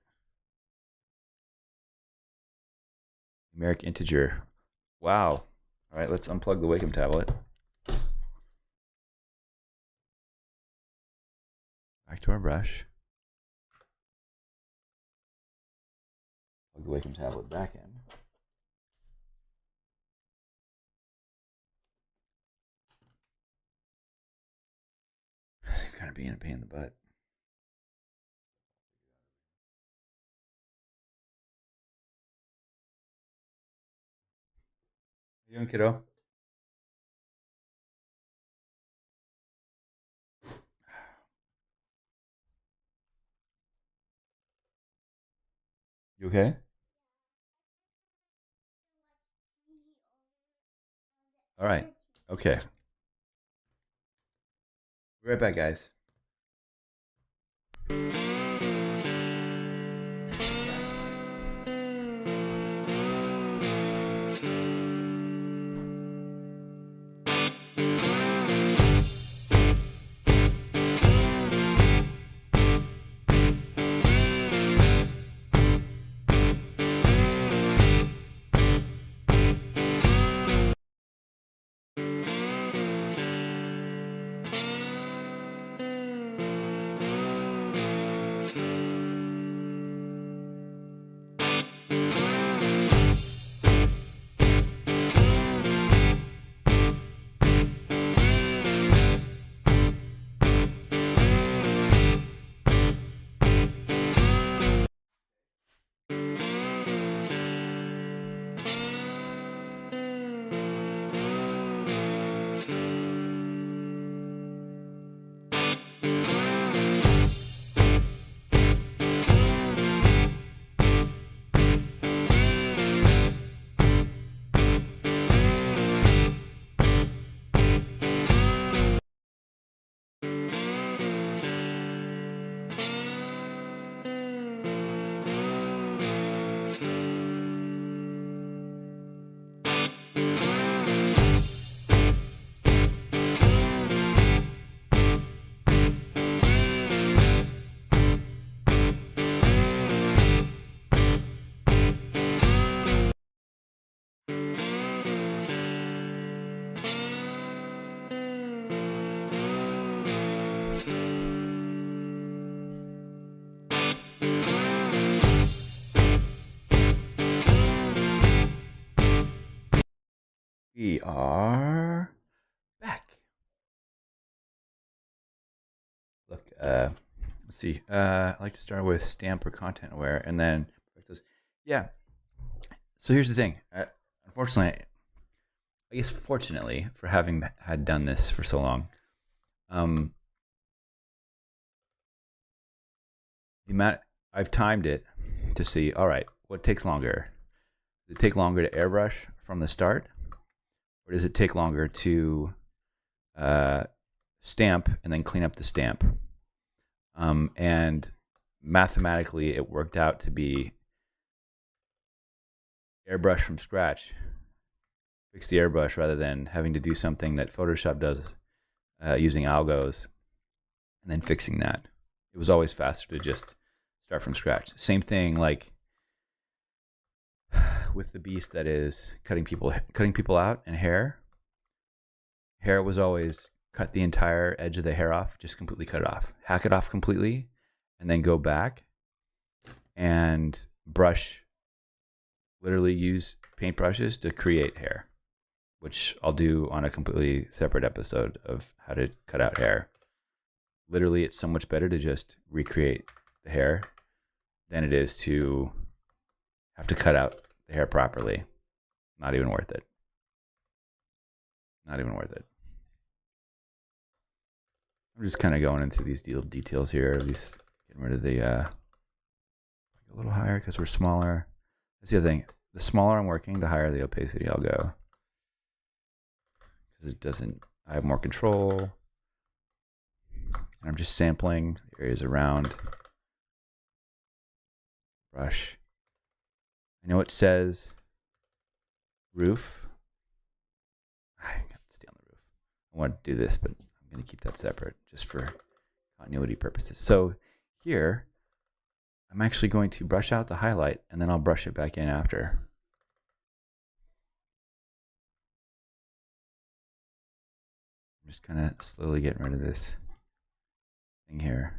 Numeric integer. Wow. All right, let's unplug the Wacom tablet. Back to our brush. Plug the Wacom tablet back in. This is kind of being a pain in the butt. How you doing, kiddo? You okay? All right. Okay. Be right back, guys. We are back. Look, let's see. I like to start with stamp or content aware, and then those. Yeah. So here's the thing. Unfortunately, I guess fortunately for having had done this for so long, the amount I've timed it to see. All right, what takes longer? Does it take longer to airbrush from the start, or does it take longer to stamp and then clean up the stamp? And mathematically, it worked out to be airbrush from scratch, fix the airbrush rather than having to do something that Photoshop does using algos and then fixing that. It was always faster to just start from scratch. Same thing like with the beast that is cutting people out and hair. Hair was always cut the entire edge of the hair off, just completely cut it off, hack it off completely, and then go back and brush, literally use paintbrushes to create hair, which I'll do on a completely separate episode of how to cut out hair. Literally, it's so much better to just recreate the hair than it is to have to cut out the hair properly. Not even worth it. Not even worth it. I'm just kind of going into these details here, at least getting rid of the a little higher because we're smaller. That's the other thing. The smaller I'm working, the higher the opacity I'll go. Because it doesn't, I have more control. And I'm just sampling the areas around. Brush. I know it says roof. I got to stay on the roof. I want to do this, but I'm going to keep that separate just for continuity purposes. So here, I'm actually going to brush out the highlight and then I'll brush it back in after. I'm just kind of slowly getting rid of this thing here.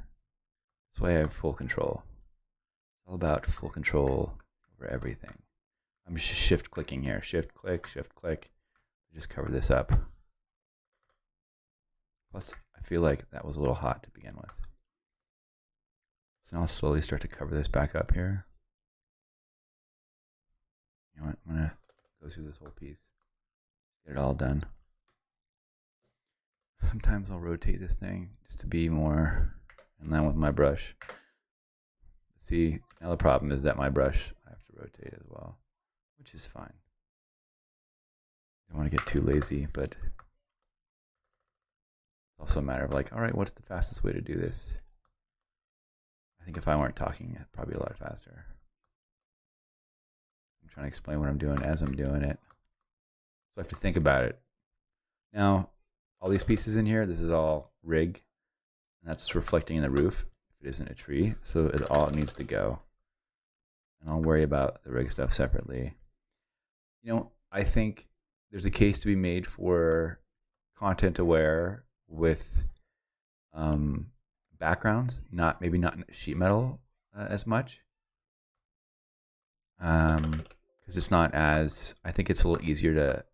This way I have full control. It's all about full control over everything. I'm just shift clicking here. Shift click, just cover this up. Plus, I feel like that was a little hot to begin with. So now I'll slowly start to cover this back up here. You know what? I'm going to go through this whole piece. Get it all done. Sometimes I'll rotate this thing just to be more in line with my brush. See, now the problem is that my brush, I have to rotate as well, which is fine. Don't want to get too lazy, but it's also a matter of like, all right, what's the fastest way to do this? I think if I weren't talking, it'd probably be a lot faster. I'm trying to explain what I'm doing as I'm doing it. So I have to think about it. Now, all these pieces in here, this is all rig. And that's reflecting in the roof if it isn't a tree. So it all needs to go. And I'll worry about the rig stuff separately. You know, I think there's a case to be made for content aware with backgrounds, maybe not sheet metal as much. Because it's not as, I think it's a little easier to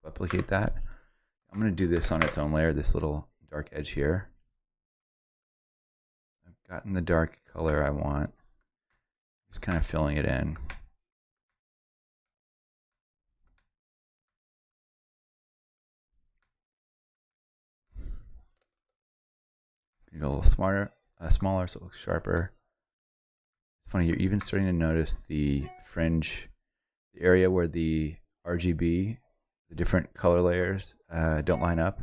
replicate that. I'm going to do this on its own layer, this little dark edge here. I've gotten the dark color I want. Just kind of filling it in. Go a little smarter, smaller so it looks sharper. It's funny, you're even starting to notice the fringe, the area where the RGB, the different color layers don't line up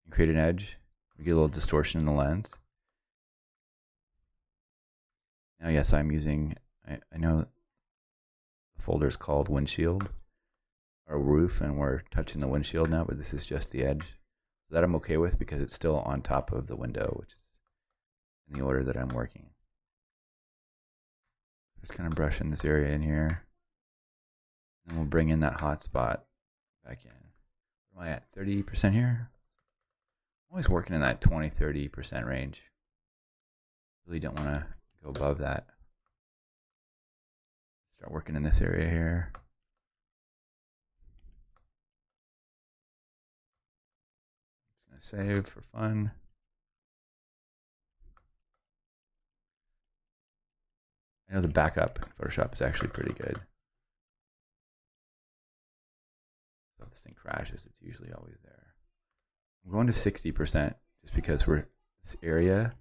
and create an edge. We get a little distortion in the lens. Now, yes, I'm using, I know the folder is called windshield or roof, and we're touching the windshield now, but this is just the edge. So that I'm okay with because it's still on top of the window, which is in the order that I'm working. Just kind of brushing this area in here. And we'll bring in that hot spot back in. Where am I at? 30% here? I'm always working in that 20-30% range. Really don't want to go above that. Start working in this area here. Just gonna save for fun. I know the backup in Photoshop is actually pretty good. So if this thing crashes, it's usually always there. I'm going to 60% just because this area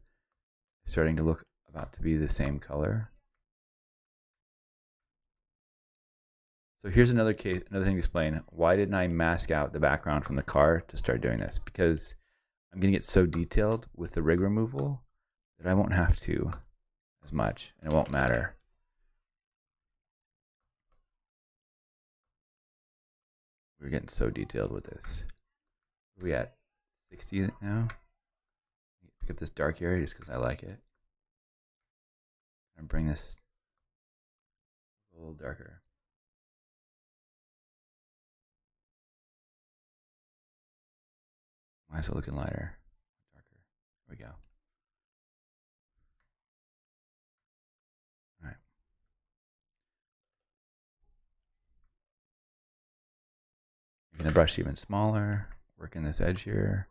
is starting to look about to be the same color. So here's another thing to explain. Why didn't I mask out the background from the car to start doing this? Because I'm going to get so detailed with the rig removal that I won't have to as much, and it won't matter. We're getting so detailed with this. Where are we at 60 now? Pick up this dark area just because I like it. And bring this a little darker. Why is it looking lighter? Darker. There we go. All right. Making the brush even smaller. Working this edge here.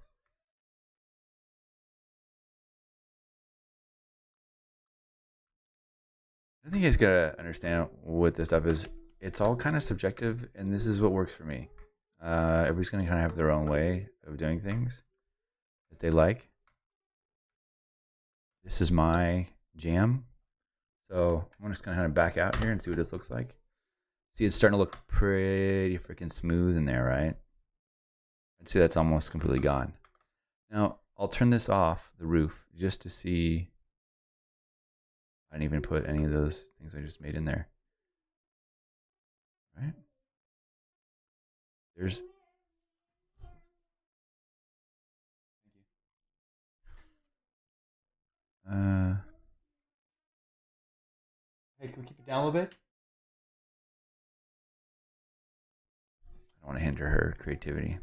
I think you guys gotta understand what this stuff is. It's all kind of subjective, and this is what works for me. Everybody's gonna kind of have their own way of doing things that they like. This is my jam. So I'm just gonna kind of back out here and see what this looks like. See, it's starting to look pretty freaking smooth in there, right? I'd say that's almost completely gone. Now, I'll turn this off, the roof, just to see. I didn't even put any of those things I just made in there. Right? There's Uh, hey, can we keep it down a little bit? I don't want to hinder her creativity.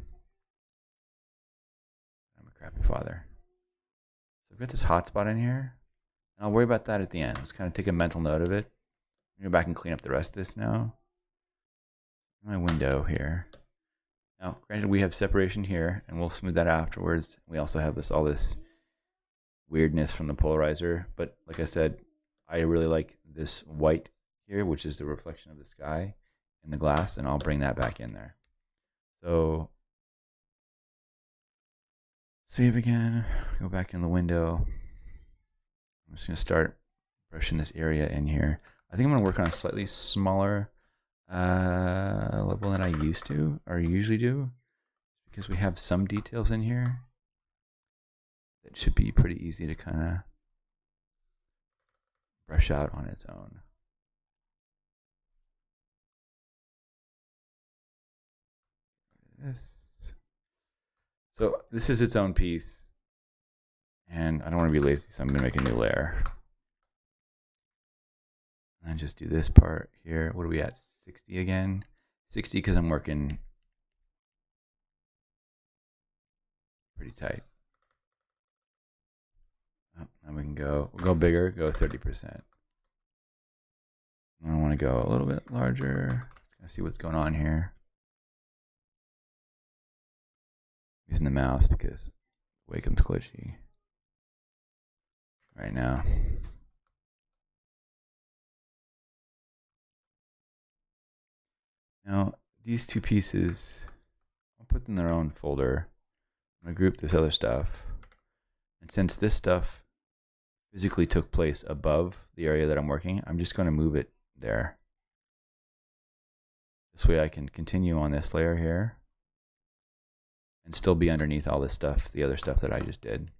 I'm a crappy father. So I've got this hotspot in here. And I'll worry about that at the end. Let's kind of take a mental note of it. Go back and clean up the rest of this now. My window here. Now, granted, we have separation here, and we'll smooth that afterwards. We also have all this weirdness from the polarizer. But like I said, I really like this white here, which is the reflection of the sky in the glass, and I'll bring that back in there. So save again, go back in the window. I'm just gonna start brushing this area in here. I think I'm gonna work on a slightly smaller level than I used to, or usually do, because we have some details in here that should be pretty easy to kind of brush out on its own. So this is its own piece, and I don't want to be lazy, so I'm gonna make a new layer. And just do this part here. What are we at? 60 again? 60 because I'm working pretty tight. Oh, and we can we'll go bigger, go 30%. I want to go a little bit larger. Just gonna see what's going on here. Using the mouse because Wakeham's glitchy right now. Now, these two pieces, I'll put them in their own folder. I'm going to group this other stuff. And since this stuff physically took place above the area that I'm working, I'm just going to move it there. This way I can continue on this layer here and still be underneath all this stuff, the other stuff that I just did.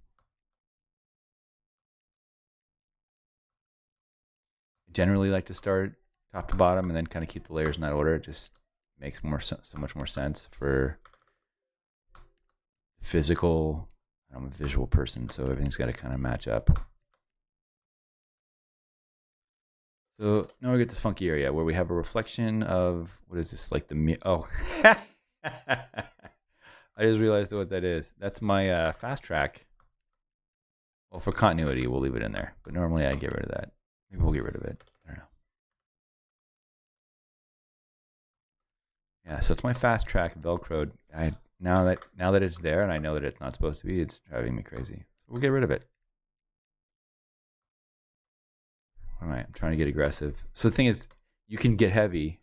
I generally like to start top to bottom and then kind of keep the layers in that order. It just makes so much more sense for physical. I'm a visual person, so everything's got to kind of match up. So now we get this funky area where we have a reflection of, what is this, like oh. I just realized what that is. That's my fast track. Well, for continuity, we'll leave it in there. But normally I get rid of that. Maybe we'll get rid of it. I don't know. Yeah, so it's my fast track Velcroed. Now that it's there and I know that it's not supposed to be, it's driving me crazy. So we'll get rid of it. All right, I'm trying to get aggressive. So the thing is, you can get heavy.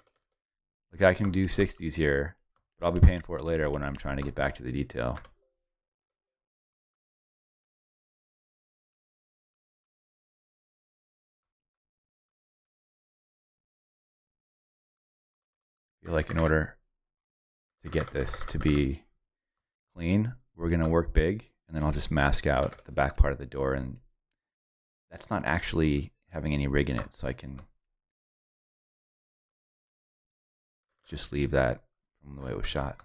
Like I can do 60s here, but I'll be paying for it later when I'm trying to get back to the detail. I feel like in order to get this to be clean, we're going to work big, and then I'll just mask out the back part of the door, and that's not actually having any rig in it, so I can just leave that from the way it was shot.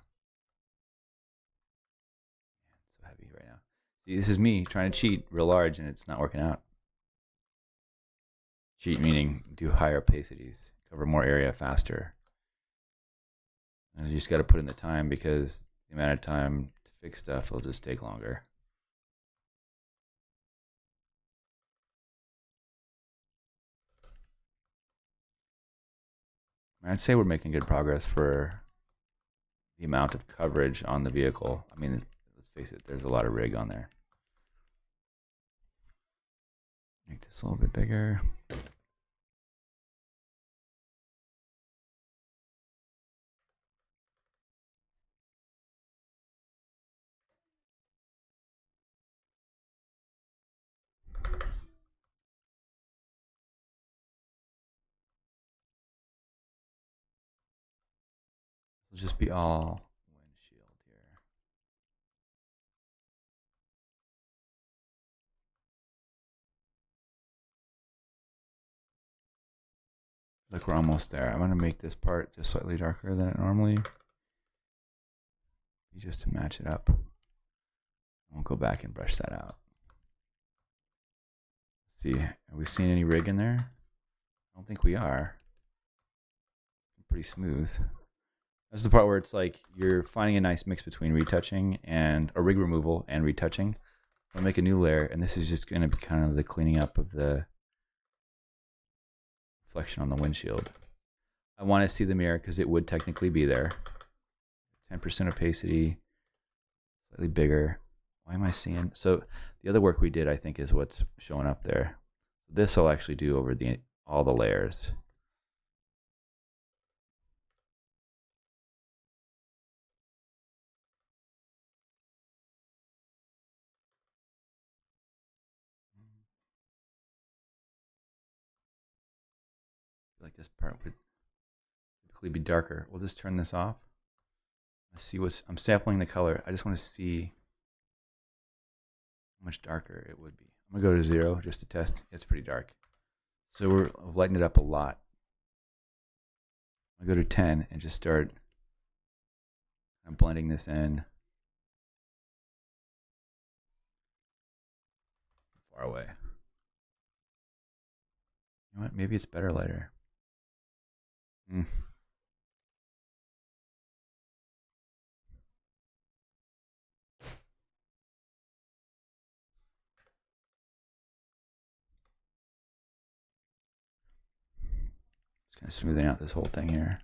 It's so heavy right now. See, this is me trying to cheat real large, and it's not working out. Cheat meaning do higher opacities, cover more area faster. And you just got to put in the time because the amount of time to fix stuff will just take longer. I'd say we're making good progress for the amount of coverage on the vehicle. I mean, let's face it, there's a lot of rig on there. Make this a little bit bigger. It'll just be all windshield here. Look, we're almost there. I'm going to make this part just slightly darker than it normally be, just to match it up. We'll go back and brush that out. Let's see, are we seeing any rig in there? I don't think we are. Pretty smooth. That's the part where it's like you're finding a nice mix between retouching and a rig removal and retouching. I'll make a new layer, and this is just going to be kind of the cleaning up of the reflection on the windshield. I want to see the mirror because it would technically be there. 10% opacity, slightly bigger. Why am I seeing? So the other work we did, I think, is what's showing up there. This I'll actually do over all the layers. Like this part would typically be darker. We'll just turn this off. Let's see I'm sampling the color. I just want to see how much darker it would be. I'm gonna go to 0 just to test. It's pretty dark. So we're lighting it up a lot. I'll go to 10 and just start blending this in. Far away. You know what? Maybe it's better lighter. Just kind of smoothing out this whole thing here.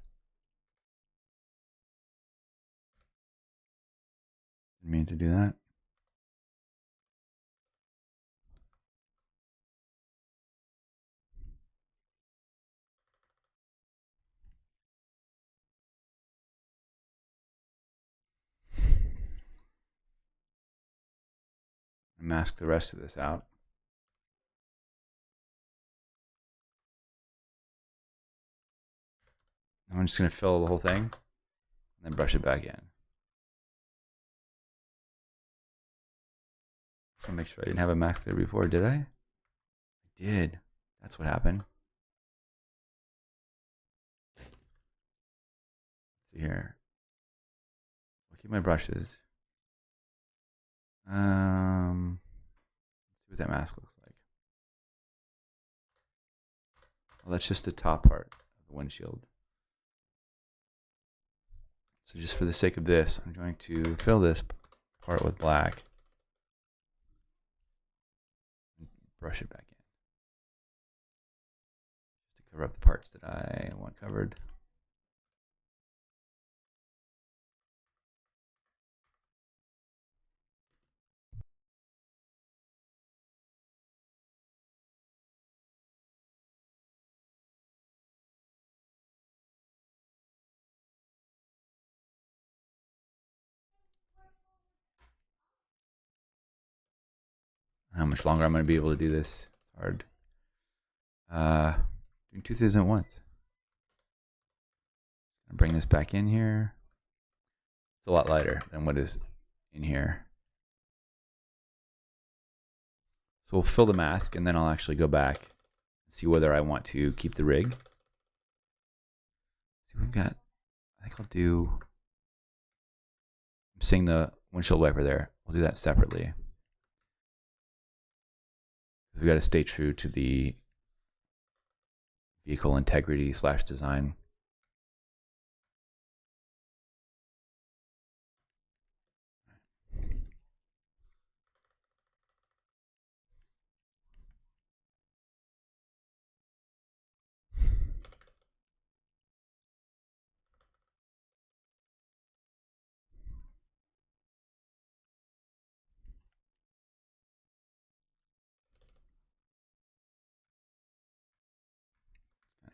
Didn't mean to do that. Mask the rest of this out. I'm just going to fill the whole thing and then brush it back in. I'll make sure I didn't have a mask there before, did I? I did. That's what happened. Let's see here. I'll keep my brushes. Let's see what that mask looks like. Well, that's just the top part of the windshield. So just for the sake of this, I'm going to fill this part with black. And brush it back in. Just to cover up the parts that I want covered. How much longer I'm going to be able to do this? It's hard. Doing two things at once. Bring this back in here. It's a lot lighter than what is in here. So we'll fill the mask, and then I'll actually go back and see whether I want to keep the rig. See, we've got. I think I'll do. I'm seeing the windshield wiper there. We'll do that separately. We got to stay true to the vehicle integrity / design.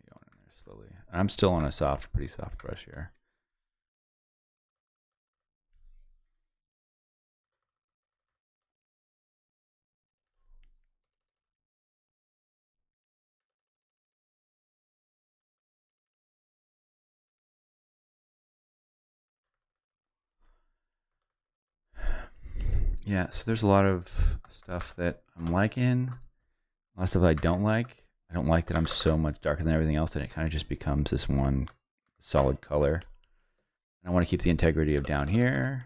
Going in there slowly. I'm still on a pretty soft brush here. Yeah, so there's a lot of stuff that I'm liking. A lot of stuff I don't like. I don't like that I'm so much darker than everything else that it kind of just becomes this one solid color. And I want to keep the integrity of down here,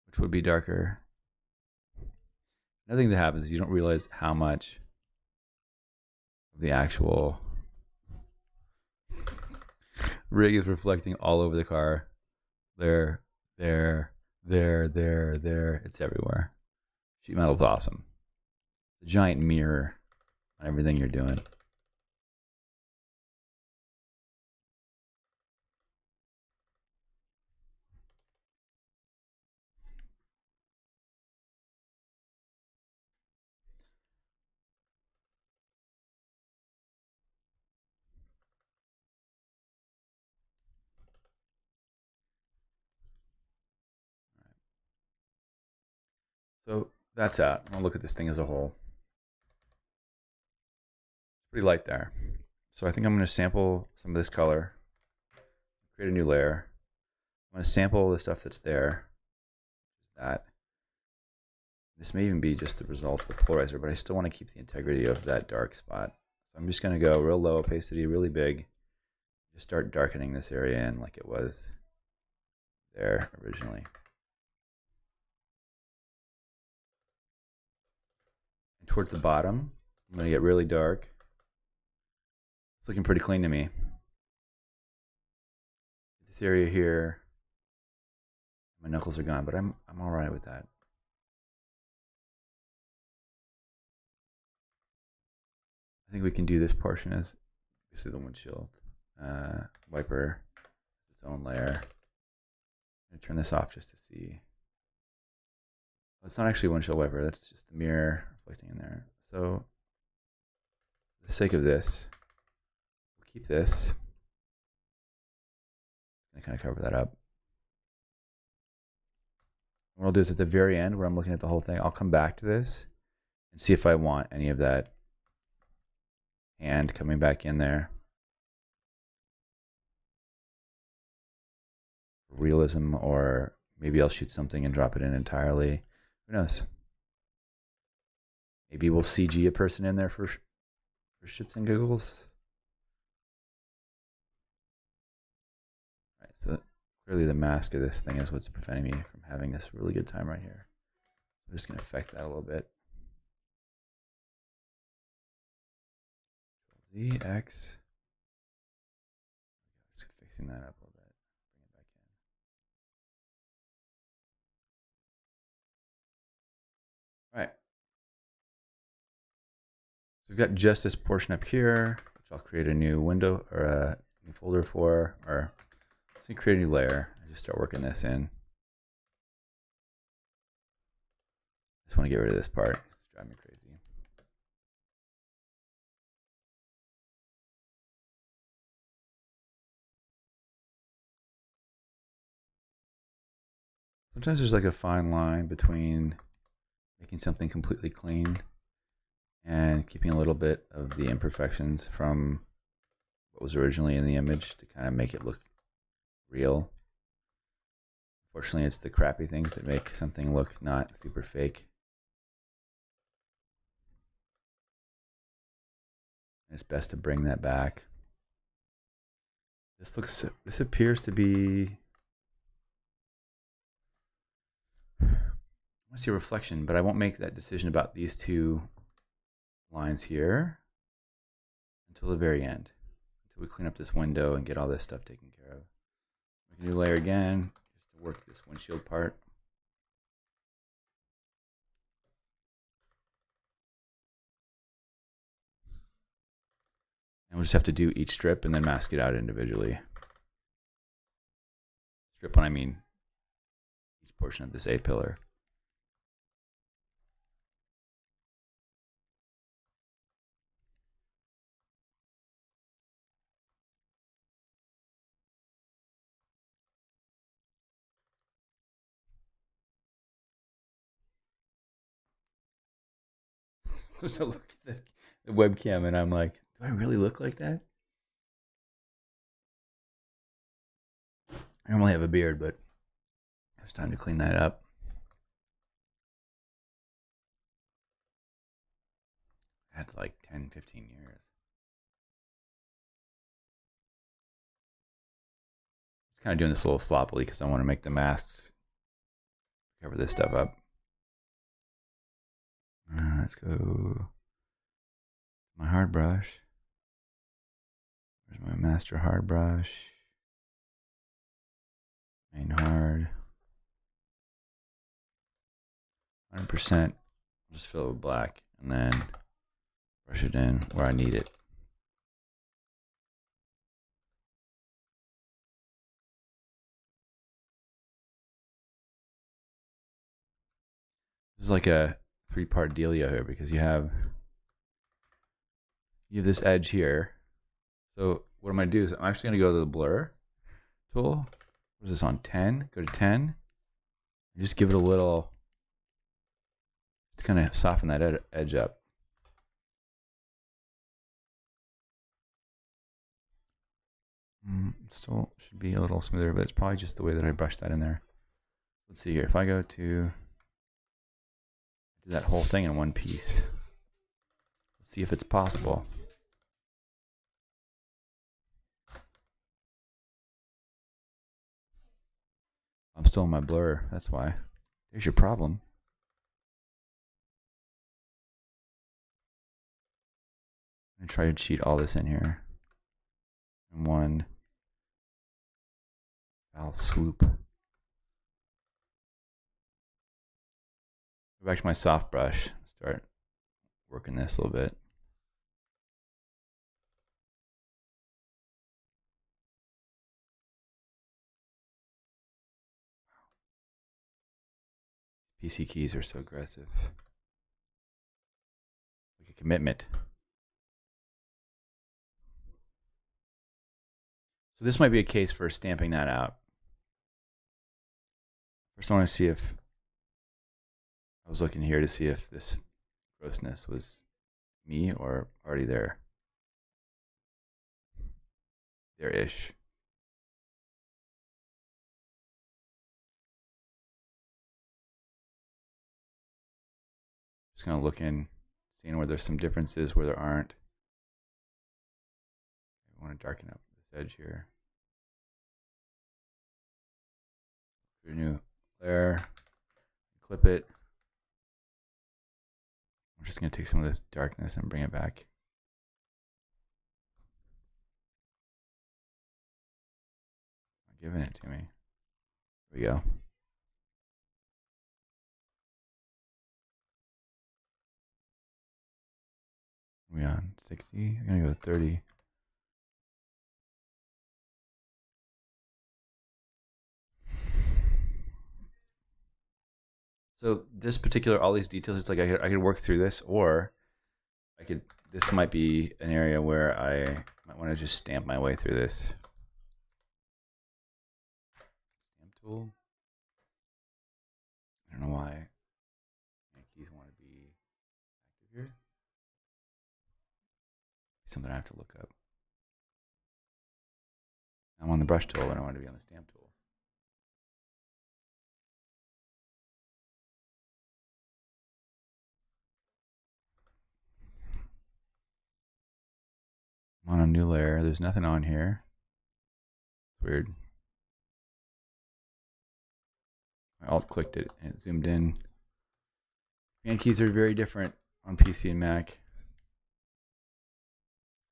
which would be darker. Another thing that happens is you don't realize how much of the actual rig is reflecting all over the car. There, there, there. It's everywhere. Sheet metal's awesome. It's a giant mirror on everything you're doing. So that's out. I'll look at this thing as a whole. It's pretty light there. So I think I'm going to sample some of this color, create a new layer. I'm going to sample the stuff that's there. That. This may even be just the result of the polarizer, but I still want to keep the integrity of that dark spot. So I'm just going to go real low opacity, really big. Just start darkening this area in like it was there originally. And towards the bottom, I'm going to get really dark. It's looking pretty clean to me. This area here, my knuckles are gone, but I'm all right with that. I think we can do this portion as basically the windshield wiper, its own layer. I'm going to turn this off just to see. Well, it's not actually a windshield wiper, that's just the mirror reflecting in there. So, for the sake of this, we'll keep this. And kind of cover that up. What I'll do is at the very end, where I'm looking at the whole thing, I'll come back to this and see if I want any of that hand coming back in there. Realism, or maybe I'll shoot something and drop it in entirely. Who knows? Maybe we'll CG a person in there for shits and giggles. All right, so clearly the mask of this thing is what's preventing me from having this really good time right here. I'm just going to affect that a little bit. Z, X. Just fixing that up a little bit. Bring it back in. All right. So we've got just this portion up here, which I'll create a new window or a new folder for, or let's create a new layer. I just start working this in. Just want to get rid of this part. It's driving me crazy. Sometimes there's like a fine line between making something completely clean and keeping a little bit of the imperfections from what was originally in the image to kind of make it look real. Fortunately, it's the crappy things that make something look not super fake. And it's best to bring that back. This appears to be, I want to see a reflection, but I won't make that decision about these two lines here until the very end, until we clean up this window and get all this stuff taken care of. Make a new layer again, just to work this windshield part. And we'll just have to do each strip and then mask it out individually. Strip when I mean each portion of this A-pillar. So look at the webcam and I'm like, do I really look like that? I normally have a beard, but it's time to clean that up. That's like 10, 15 years. Just kind of doing this a little sloppily because I want to make the masks cover this stuff up. Let's go my hard brush. Where's my master hard brush? Main hard. 100%. Just fill it with black and then brush it in where I need it. This is like a 3-part dealio here because you have this edge here. So what I'm going to do is I'm actually going to go to the blur tool. What is this on 10? Go to 10. And just give it a little, to kind of soften that edge up. Still should be a little smoother, but it's probably just the way that I brushed that in there. Let's see here. If I go to do that whole thing in one piece, let's see if it's possible. I'm still in my blur. That's why. There's your problem. I'm gonna try to cheat all this in here in one foul swoop. Go back to my soft brush. Start working this a little bit. PC keys are so aggressive. Like a commitment. So this might be a case for stamping that out. First I want to see if, I was looking here to see if this grossness was me or already there. There-ish. Just kind of looking, seeing where there's some differences, where there aren't. I want to darken up this edge here. Create a new layer, clip it. I'm just going to take some of this darkness and bring it back. Not giving it to me. Here we go. Are we on 60? I'm going to go with 30. So this particular, all these details, it's like I could work through this, or I could, this might be an area where I might want to just stamp my way through this. Stamp tool. I don't know why keys want to be active here. Something I have to look up. I'm on the brush tool and I want to be on the stamp tool. I'm on a new layer. There's nothing on here. It's weird. I alt-clicked it and it zoomed in. Command keys are very different on PC and Mac.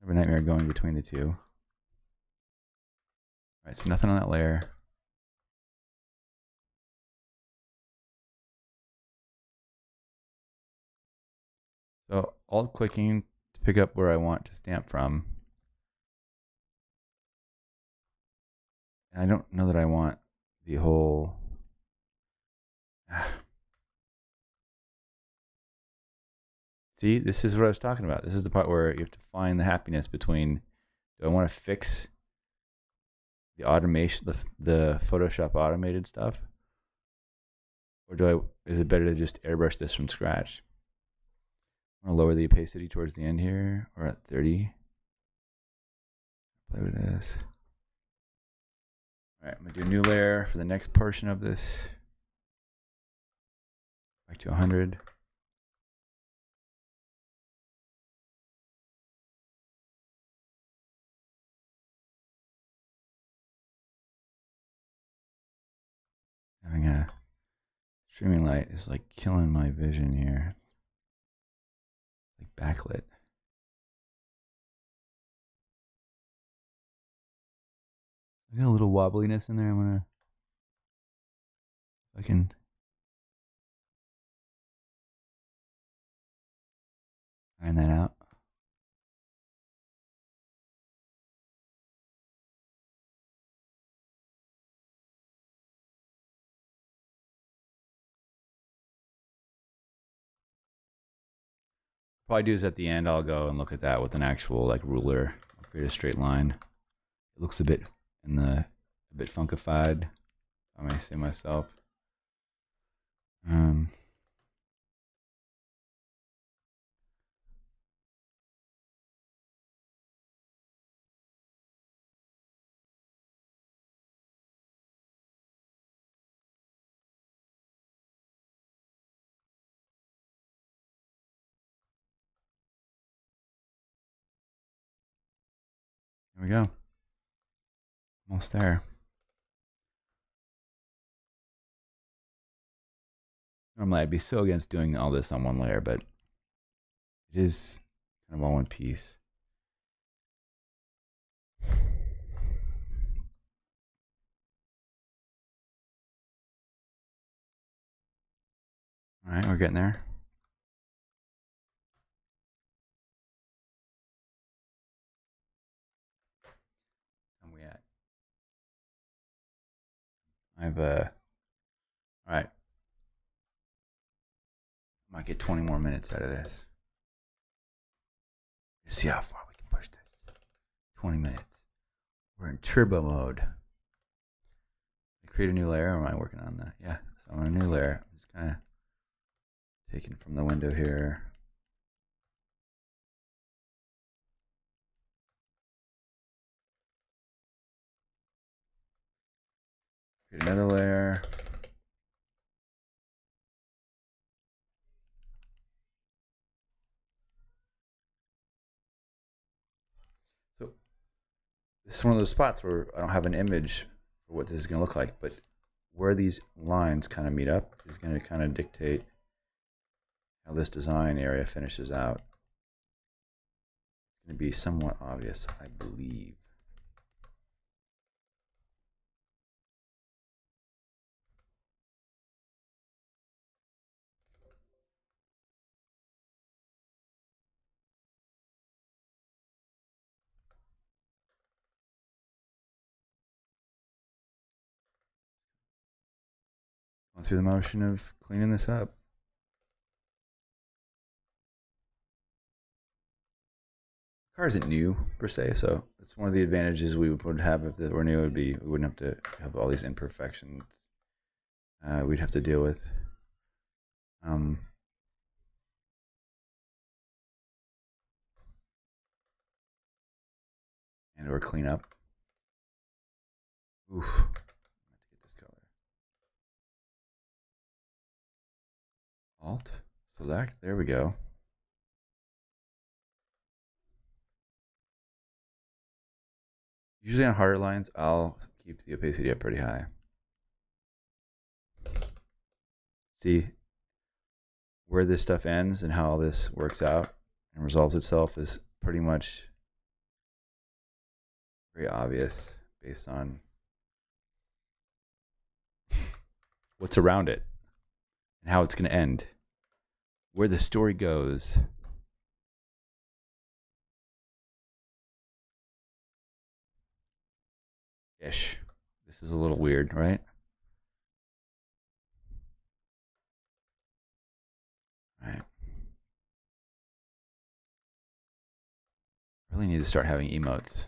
I have a nightmare going between the two. Alright, so nothing on that layer. So alt-clicking to pick up where I want to stamp from. And I don't know that I want the whole... See, this is what I was talking about. This is the part where you have to find the happiness between, do I want to fix the automation, the Photoshop automated stuff, or is it better to just airbrush this from scratch? I'm gonna lower the opacity towards the end here, or at 30. Play with this. All right, I'm gonna do a new layer for the next portion of this. Back to 100. Having a streaming light is like killing my vision here. backlit. I got a little wobbliness in there. I can iron that out. Probably do is at the end I'll go and look at that with an actual like ruler. I'll create a straight line. It looks a bit a bit funkified, I may say myself. There we go. Almost there. Normally I'd be so against doing all this on one layer, but it is kind of all one piece. All right, we're getting there. Where we at? All right. Might get 20 more minutes out of this. See how far we can push this. 20 minutes. We're in turbo mode. Create a new layer. Or am I working on that? Yeah. So I'm on a new layer. I'm just kind of taking from the window here. Create another layer. So this is one of those spots where I don't have an image for what this is going to look like, but where these lines kind of meet up is going to kind of dictate how this design area finishes out. It's going to be somewhat obvious, I believe. Going through the motion of cleaning this up. The car isn't new per se, so it's one of the advantages we would have if it were new. Would be we wouldn't have to have all these imperfections we'd have to deal with. And or clean up. Oof. I have to get this color. Alt, select, there we go. Usually on harder lines, I'll keep the opacity up pretty high. See where this stuff ends and how this works out and resolves itself is pretty much very obvious based on what's around it and how it's going to end, where the story goes. Ish. This is a little weird, right? Right. Really need to start having emotes.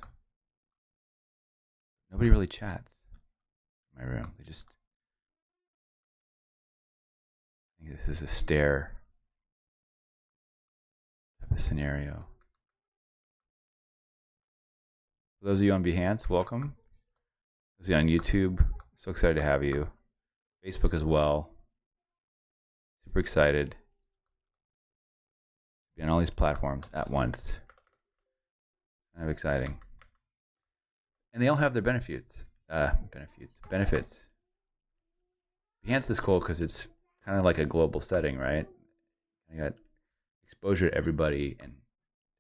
Nobody really chats in my room. They just, I think this is a stare type of scenario. For those of you on Behance, welcome. Those of you on YouTube, so excited to have you. Facebook as well. Super excited to be on all these platforms at once. Kind of exciting. And they all have their benefits. Benefits. Behance is cool because it's kind of like a global setting, right? You got exposure to everybody and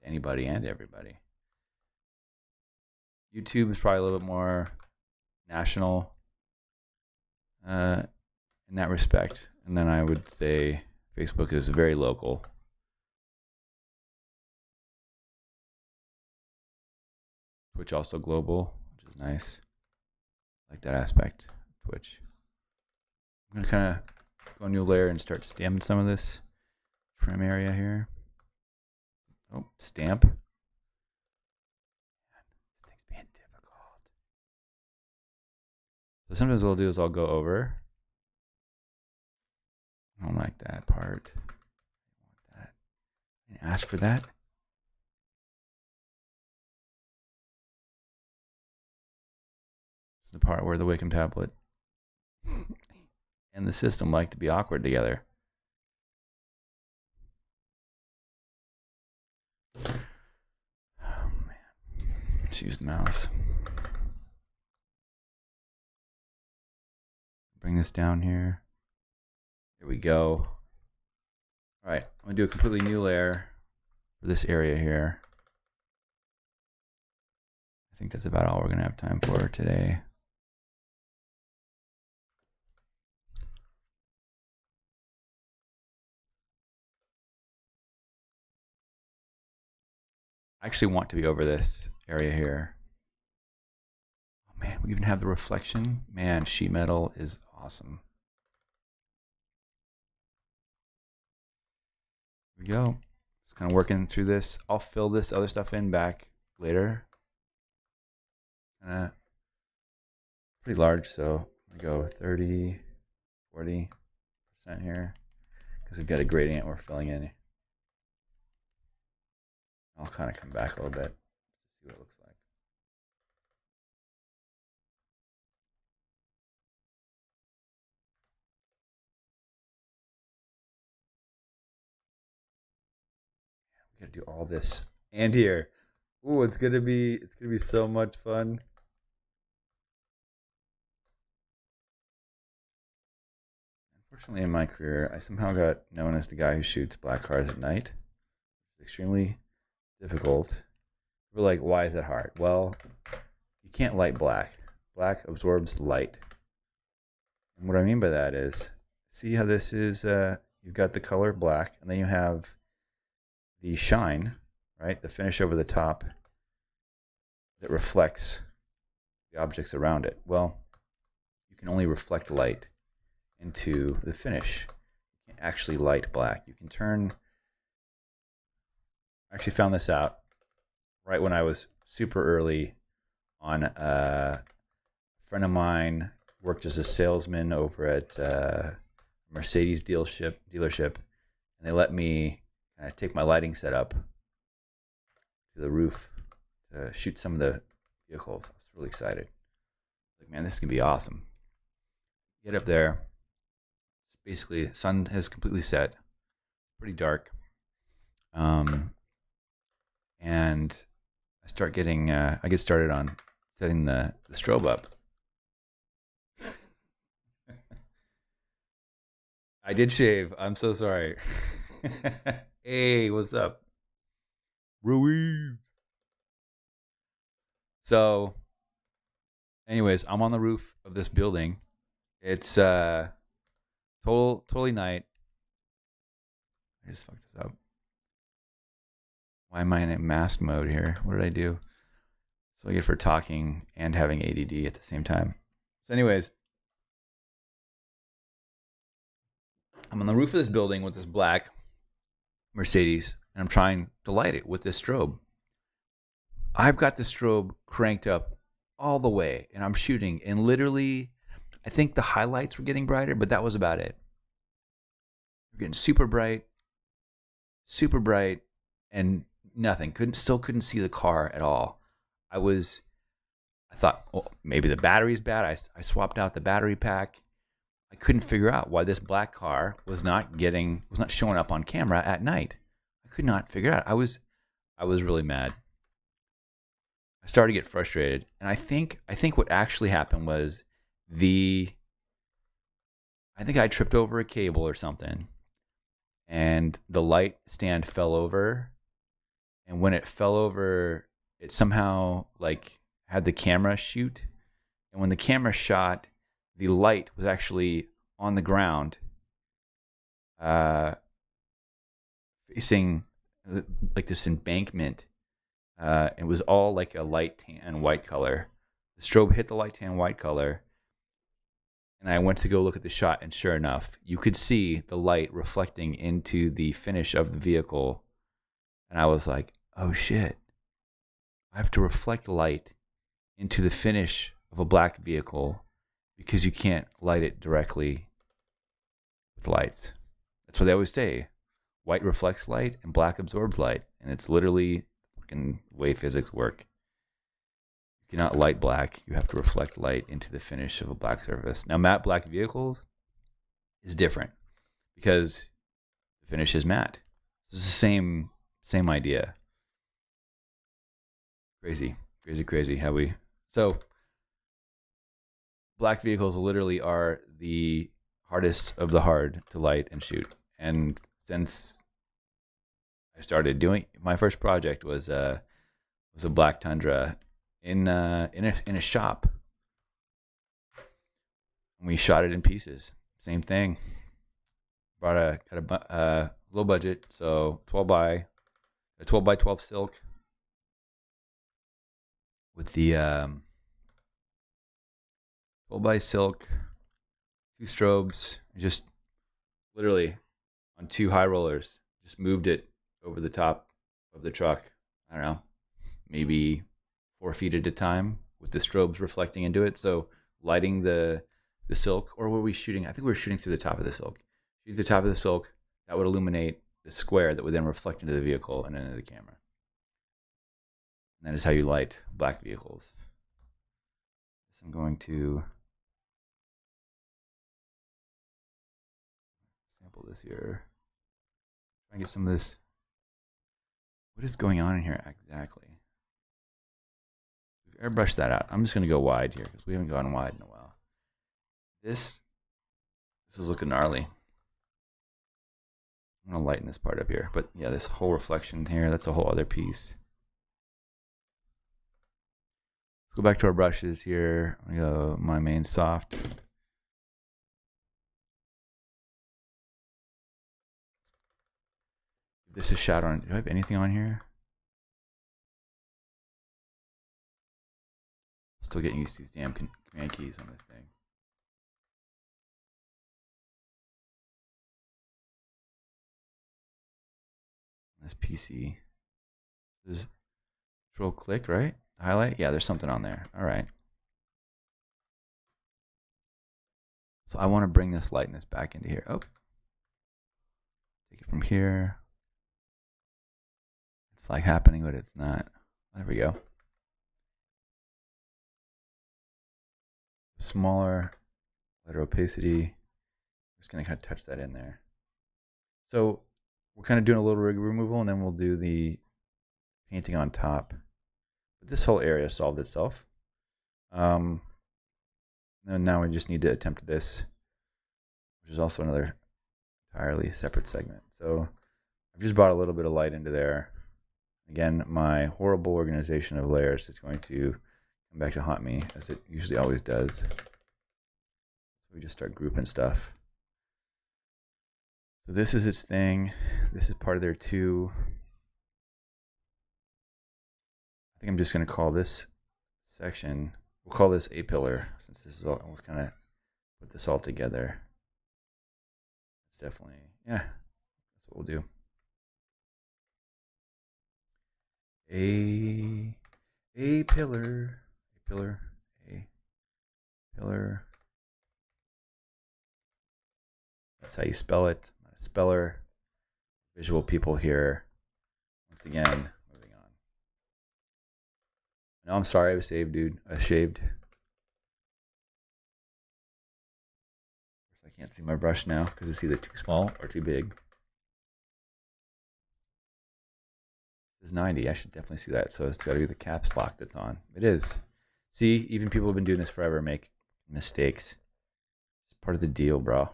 anybody and everybody. YouTube is probably a little bit more national in that respect. And then I would say Facebook is very local. Twitch also global, which is nice. I like that aspect of Twitch. I'm going to kind of go a new layer and start stamping some of this trim area here. Oh, stamp. This thing's being difficult. So sometimes what I'll do is I'll go over. I don't like that part. I want that. And ask for that. This is the part where the Wacom tablet and the system like to be awkward together. Oh man. Let's use the mouse. Bring this down here. Here we go. All right, I'm gonna do a completely new layer for this area here. I think that's about all we're gonna have time for today. I actually want to be over this area here. Oh man, we even have the reflection. Man, sheet metal is awesome. Here we go. Just kind of working through this. I'll fill this other stuff in back later. Pretty large, so I go 30, 40% here because we've got a gradient we're filling in. I'll kind of come back a little bit to see what it looks like. We gotta do all this and here. Ooh, it's gonna be so much fun. Unfortunately, in my career, I somehow got known as the guy who shoots black cars at night. It's extremely difficult. We're like, why is that hard? Well, you can't light black. Black absorbs light. And what I mean by that is, see how this is, you've got the color black, and then you have the shine, right? The finish over the top that reflects the objects around it. Well, you can only reflect light into the finish. You can't actually light black. You can turn... I actually found this out right when I was super early on. A friend of mine worked as a salesman over at a Mercedes dealership, and they let me kind of take my lighting setup to the roof to shoot some of the vehicles. I was really excited. Like, man, this is gonna be awesome. Get up there. Basically, the sun has completely set. Pretty dark. And I start getting, I get started on setting the strobe up. I did shave. I'm so sorry. Hey, what's up? Ruiz. So, anyways, I'm on the roof of this building. It's totally night. I just fucked this up. Why am I in mask mode here? What did I do? So I get for talking and having ADD at the same time. So anyways, I'm on the roof of this building with this black Mercedes, and I'm trying to light it with this strobe. I've got the strobe cranked up all the way, and I'm shooting, and literally, I think the highlights were getting brighter, but that was about it. We're getting super bright, and nothing. Still couldn't see the car at all. I thought, well, maybe the battery's bad. I swapped out the battery pack. I couldn't figure out why this black car was not showing up on camera at night. I could not figure it out. I was really mad. I started to get frustrated, and I think what actually happened was I think I tripped over a cable or something, and the light stand fell over. And when it fell over, it somehow like had the camera shoot. And when the camera shot, the light was actually on the ground, uh, facing like this embankment. It was all like a light tan white color. The strobe hit the light tan white color, and I went to go look at the shot, and sure enough, you could see the light reflecting into the finish of the vehicle. And I was like, oh shit, I have to reflect light into the finish of a black vehicle because you can't light it directly with lights. That's what they always say. White reflects light and black absorbs light. And it's literally fucking way physics work. You cannot light black. You have to reflect light into the finish of a black surface. Now, matte black vehicles is different because the finish is matte. It's the same idea. Crazy how we... So, black vehicles literally are the hardest of the hard to light and shoot. And since I started doing... My first project was a black Tundra in a shop. And we shot it in pieces. Same thing. Got a low budget, so 12 by 12 silk with the 12 by silk, 2 strobes, just literally on 2 high rollers, just moved it over the top of the truck. I don't know, maybe 4 feet at a time with the strobes reflecting into it. So lighting the silk, or were we shooting? I think we were shooting through the top of the silk. Shooting the top of the silk, that would illuminate the square that would then reflect into the vehicle and into the camera. And that is how you light black vehicles. So I'm going to sample this here. Try and get some of this. What is going on in here exactly? We've airbrushed that out. I'm just going to go wide here because we haven't gone wide in a while. This is looking gnarly. I'm going to lighten this part up here. But yeah, this whole reflection here, that's a whole other piece. Let's go back to our brushes here. I'm going to go my main soft. This is shadow on. Do I have anything on here? Still getting used to these damn command keys on this thing. This PC. This is control click, right? Highlight? Yeah, there's something on there. All right. So I want to bring this lightness back into here. Oh. Take it from here. It's like happening, but it's not. There we go. Smaller, lighter opacity. Just going to kind of touch that in there. So we're kind of doing a little rig removal, and then we'll do the painting on top. But this whole area solved itself. And now we just need to attempt this, which is also another entirely separate segment. So I've just brought a little bit of light into there. Again, my horrible organization of layers is going to come back to haunt me, as it usually always does. So we just start grouping stuff. So this is its thing. This is part of there too. I think I'm just going to call this section, we'll call this a pillar, since this is all, we'll kind of put this all together. It's definitely, yeah, that's what we'll do. A pillar, a pillar, a pillar. That's how you spell it. I'm not a speller. Visual people here. Once again, moving on. No, I'm sorry, I was saved, dude. I shaved. I can't see my brush now because it's either too small or too big. This is 90. I should definitely see that. So it's got to be the caps lock that's on. It is. See, even people who've been doing this forever make mistakes. It's part of the deal, bro.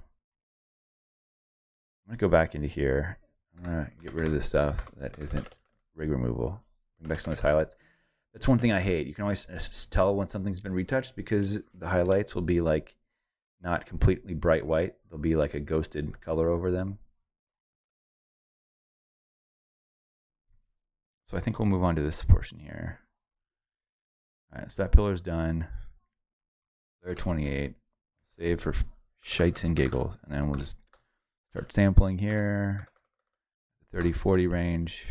I'm going to go back into here. I'm going to get rid of this stuff that isn't rig removal. Bring back some of those highlights. That's one thing I hate. You can always tell when something's been retouched because the highlights will be like not completely bright white. There'll be like a ghosted color over them. So I think we'll move on to this portion here. All right, so that pillar's done. Layer 28. Save for shites and giggles. And then we'll just start sampling here. 30-40 range.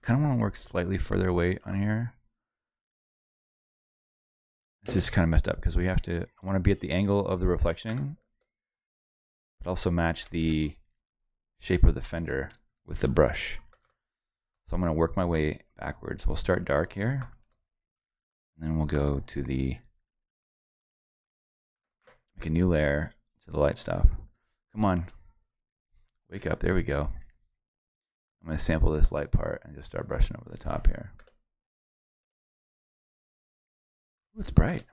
Kind of want to work slightly further away on here. This is kind of messed up because we have to, I want to be at the angle of the reflection, but also match the shape of the fender with the brush. So I'm going to work my way backwards. We'll start dark here, and then we'll go to the, make a new layer to the light stuff. Come on, wake up, there we go. I'm going to sample this light part and just start brushing over the top here. Ooh, it's bright.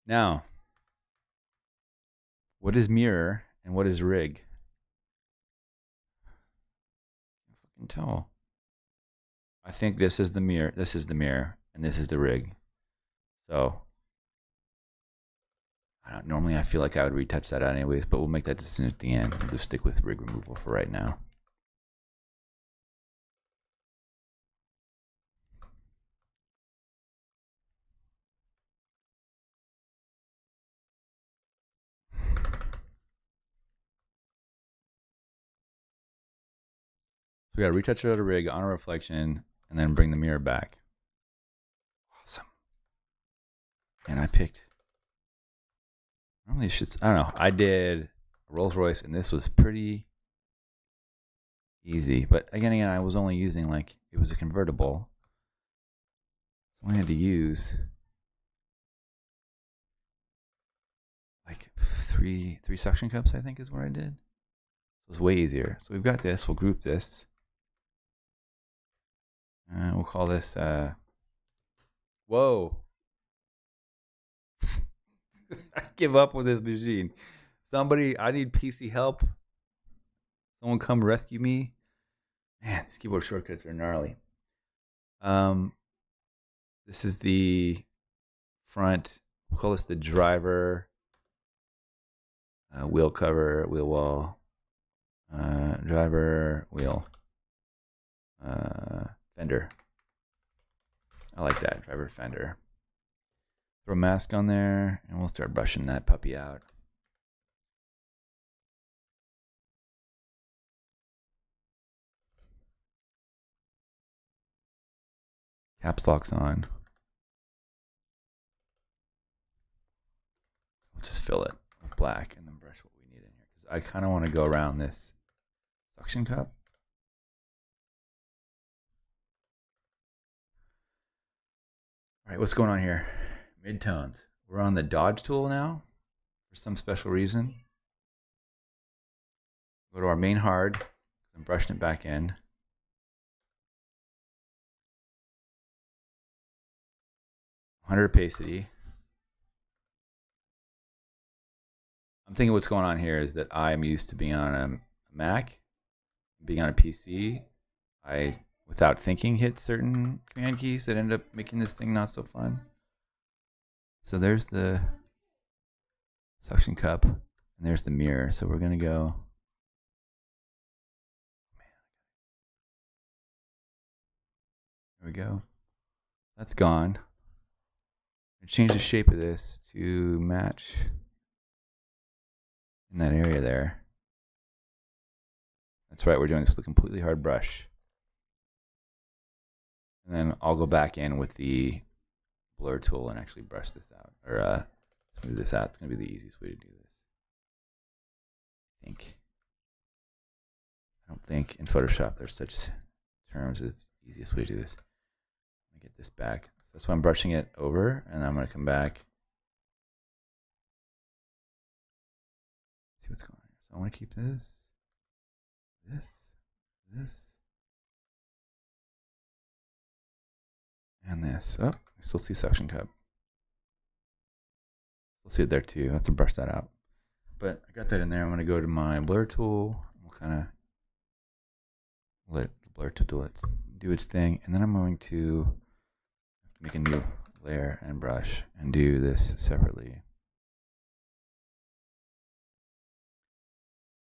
Now, what is mirror and what is rig? I can tell. I think this is the mirror, and this is the rig. So, normally I feel like I would retouch that out anyways, but we'll make that decision at the end. We'll just stick with rig removal for right now. So we got to retouch it out of rig on a reflection, and then bring the mirror back. Awesome. And I picked, normally I don't know, I did a Rolls Royce, and this was pretty easy. But again, I was only using like, it was a convertible. So I had to use like three suction cups, I think is what I did. It was way easier. So we've got this, we'll group this. We'll call this, whoa. I give up with this machine. Somebody, I need PC help. Someone come rescue me. Man, these keyboard shortcuts are gnarly. This is the front, we'll call this the driver, wheel cover, wheel well, driver, wheel, fender. I like that, driver, fender. Throw a mask on there, and we'll start brushing that puppy out. Caps lock's on. We'll just fill it with black and then brush what we need in here. Because I kind of want to go around this suction cup. All right, what's going on here? Midtones. We're on the dodge tool now for some special reason. Go to our main hard. I'm brushing it back in. Opacity. I'm thinking what's going on here is that I'm used to being on a Mac, being on a PC. I, without thinking, hit certain command keys that end up making this thing not so fun. So there's the suction cup, and there's the mirror. So we're going to go. There we go. That's gone. Change the shape of this to match in that area there. That's right, we're doing this with a completely hard brush. And then I'll go back in with the blur tool and actually brush this out, or smooth this out. It's going to be the easiest way to do this. I don't think in Photoshop there's such terms as easiest way to do this. Let me get this back. So that's why I'm brushing it over, and I'm going to come back. See what's going on here. So I want to keep this. this, and this. Oh, I still see suction cup. Still see it there too. I have to brush that out. But I got that in there. I'm going to go to my blur tool. We'll kind of let the blur tool do its thing. And then I'm going to make a new layer and brush and do this separately.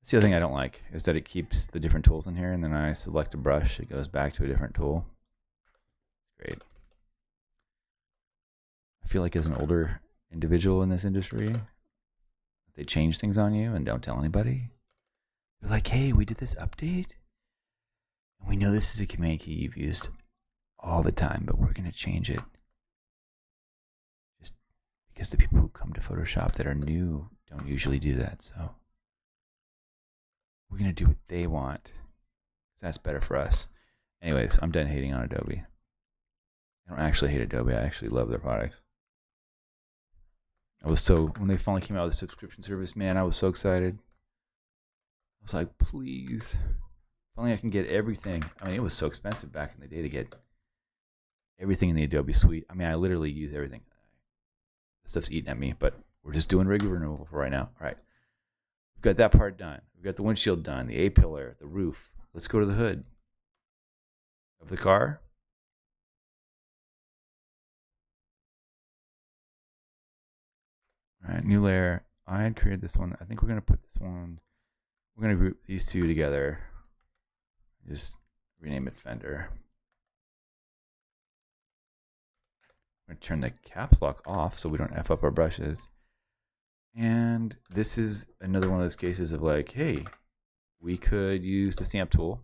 That's the other thing I don't like, is that it keeps the different tools in here, and then I select a brush, it goes back to a different tool. It's great. I feel like as an older individual in this industry, they change things on you and don't tell anybody. They're like, hey, we did this update, and we know this is a command key you've used all the time, but we're going to change it. Just because the people who come to Photoshop that are new don't usually do that, so we're going to do what they want. That's better for us. Anyways, I'm done hating on Adobe. I don't actually hate Adobe. I actually love their products. When they finally came out with the subscription service, man, I was so excited. I was like, please. If only I can get everything. I mean, it was so expensive back in the day to get everything in the Adobe suite. I mean, I literally use everything. This stuff's eating at me, but we're just doing rig removal for right now. All right. We've got that part done. We've got the windshield done, the A-pillar, the roof. Let's go to the hood of the car. All right, new layer. I had created this one. I think we're going to put this one, we're going to group these two together. Just rename it Fender. I'm going to turn the caps lock off so we don't F up our brushes. And this is another one of those cases of like, hey, we could use the stamp tool,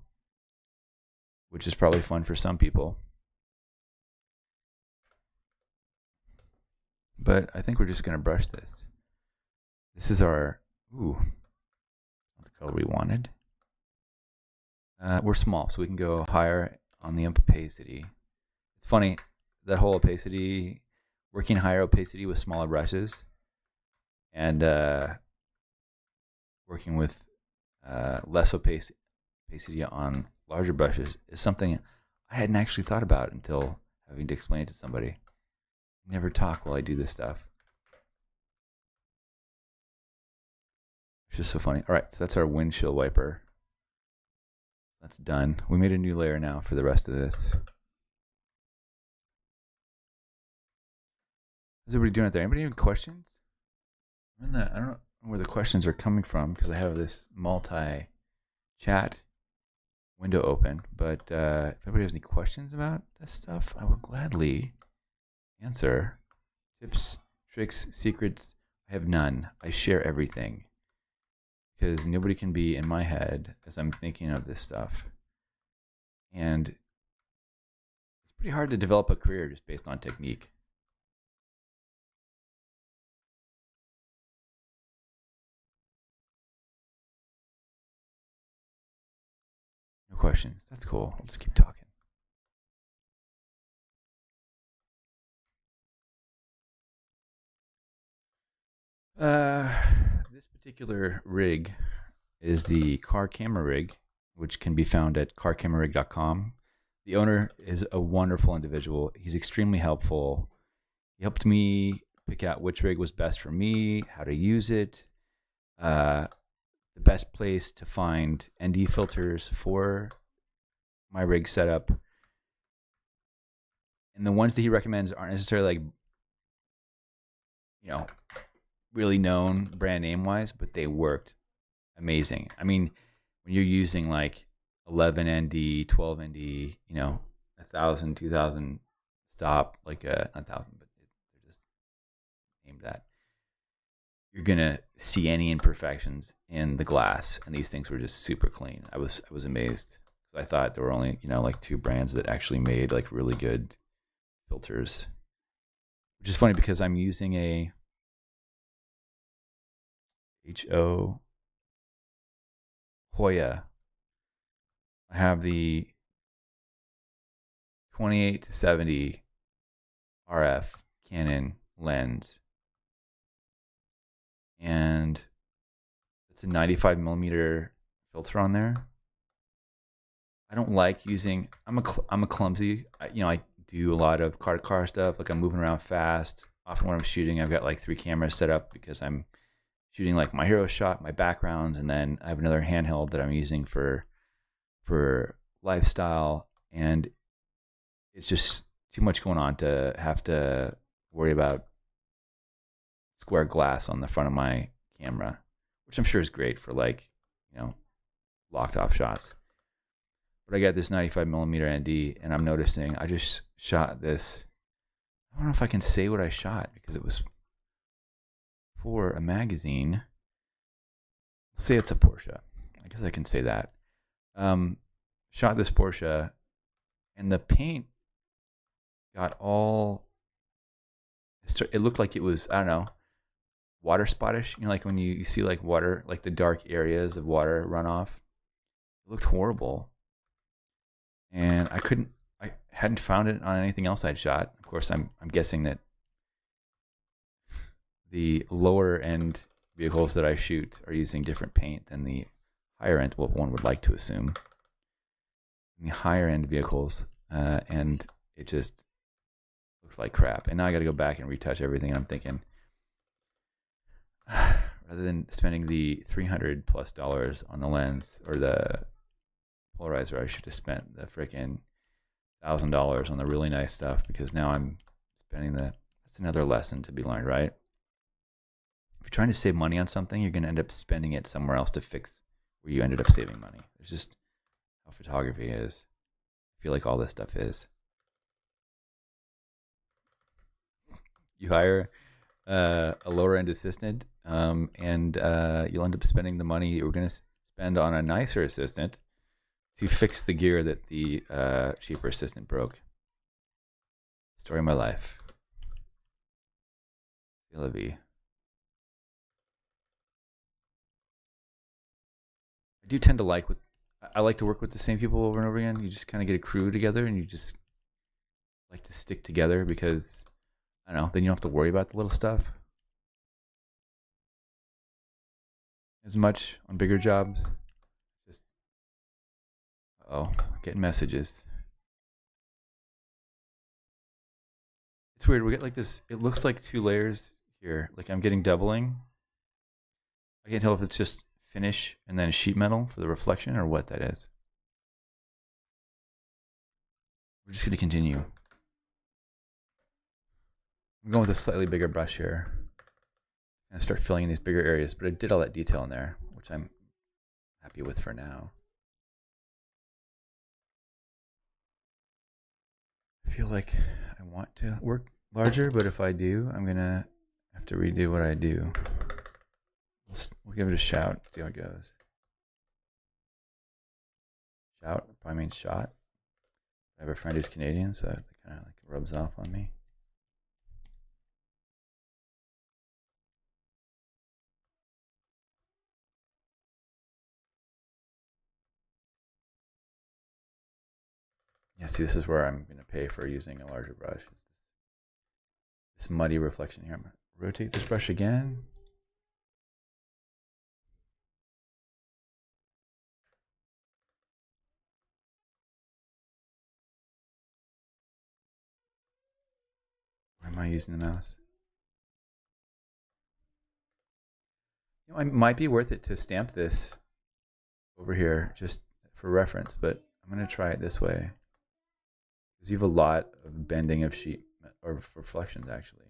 which is probably fun for some people. But I think we're just going to brush this. This is our, the color we wanted. We're small, so we can go higher on the opacity. It's funny, that whole opacity, working higher opacity with smaller brushes, and working with less opacity on larger brushes is something I hadn't actually thought about until having to explain it to somebody. I never talk while I do this stuff. It's just so funny. All right, so that's our windshield wiper. That's done. We made a new layer now for the rest of this. How's everybody doing out there? Anybody have questions? I don't know where the questions are coming from because I have this multi-chat window open. But if anybody has any questions about this stuff, I will gladly answer. Tips, tricks, secrets, I have none. I share everything because nobody can be in my head as I'm thinking of this stuff. And it's pretty hard to develop a career just based on technique. No questions. That's cool. I'll just keep talking. This particular rig is the car camera rig, which can be found at carcamerarig.com. The owner is a wonderful individual. He's extremely helpful. He helped me pick out which rig was best for me, how to use it, the best place to find ND filters for my rig setup. And the ones that he recommends aren't necessarily like, really known brand name wise, but they worked amazing. I mean, when you're using like 11 ND, 12 ND, 1,000, 2,000 stop, like not 1,000, but they're just named that. You're gonna see any imperfections in the glass, and these things were just super clean. I was amazed. I thought there were only like two brands that actually made like really good filters, which is funny because I'm using a Hoya. I have the 28 to 70 RF Canon lens, and it's a 95 millimeter filter on there. I don't like using. I'm a clumsy. I do a lot of car stuff. Like I'm moving around fast. Often when I'm shooting, I've got like 3 cameras set up because I'm shooting like my hero shot, my background, and then I have another handheld that I'm using for lifestyle, and it's just too much going on to have to worry about square glass on the front of my camera, which I'm sure is great for like, locked off shots. But I got this 95 millimeter ND, and I'm noticing I just shot this. I don't know if I can say what I shot because it was for a magazine. Let's say it's a Porsche. I guess I can say that. Shot this Porsche, and the paint got all. It looked like it was, I don't know, water spottish. Like when you see like water, like the dark areas of water runoff. It looked horrible, and I hadn't found it on anything else I'd shot. Of course, I'm guessing that the lower end vehicles that I shoot are using different paint than the higher end, what one would like to assume. In the higher end vehicles, and it just looks like crap. And now I got to go back and retouch everything. And I'm thinking, rather than spending the $300+ on the lens or the polarizer, I should have spent the freaking $1,000 on the really nice stuff, because now I'm spending that's another lesson to be learned, right? If you're trying to save money on something, you're going to end up spending it somewhere else to fix where you ended up saving money. It's just how photography is. I feel like all this stuff is. You hire a lower end assistant, and you'll end up spending the money you were going to spend on a nicer assistant to fix the gear that the cheaper assistant broke. Story of my life. I do tend to I like to work with the same people over and over again. You just kind of get a crew together, and you just like to stick together because, I don't know, then you don't have to worry about the little stuff as much on bigger jobs. Just, getting messages. It's weird. We get like this. It looks like 2 layers here. Like I'm getting doubling. I can't tell if it's just finish and then sheet metal for the reflection or what that is. We're just going to continue. I'm going with a slightly bigger brush here. And start filling in these bigger areas, but I did all that detail in there, which I'm happy with for now. I feel like I want to work larger, but if I do, I'm going to have to redo what I do. We'll give it a shout, see how it goes. Shout probably means shot. I have a friend who's Canadian, so it kind of like rubs off on me. Yeah, see, this is where I'm going to pay for using a larger brush. This muddy reflection here. I'm going to rotate this brush again. Why am I using the mouse? It might be worth it to stamp this over here just for reference, but I'm going to try it this way. Because you have a lot of bending of sheet, or reflections actually.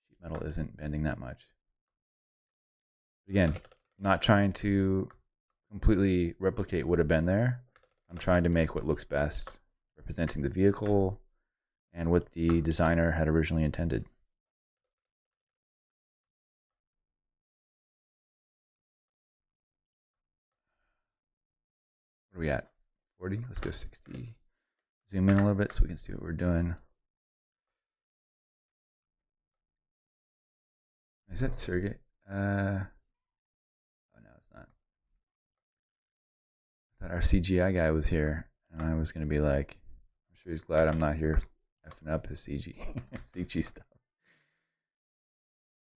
Sheet metal isn't bending that much. Again, not trying to completely replicate what had been there. I'm trying to make what looks best, representing the vehicle and what the designer had originally intended. What are we at? 40? Let's go 60. Zoom in a little bit so we can see what we're doing. Is that Sergey? Oh no, it's not. I thought our CGI guy was here, and I was gonna be like, I'm sure he's glad I'm not here effing up his CG stuff.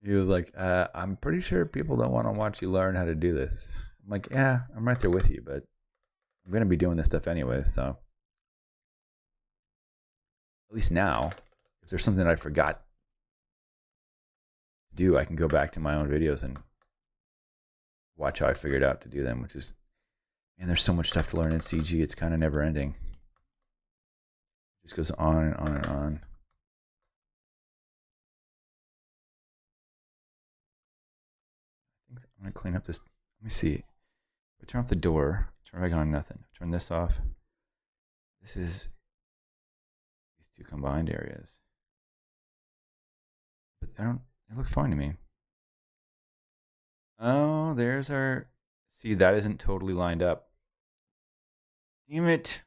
He was like, I'm pretty sure people don't want to watch you learn how to do this. I'm like, yeah, I'm right there with you, but I'm going to be doing this stuff anyway, so at least now, if there's something that I forgot to do, I can go back to my own videos and watch how I figured out to do them, which is, man, there's so much stuff to learn in CG. It's kind of never ending. It just goes on and on and on. I think I'm going to clean up this. Let me see. We turn off the door. Turn back on, nothing. Turn this off. This is these two combined areas. But they look fine to me. Oh, there's our, see, that isn't totally lined up. Damn it.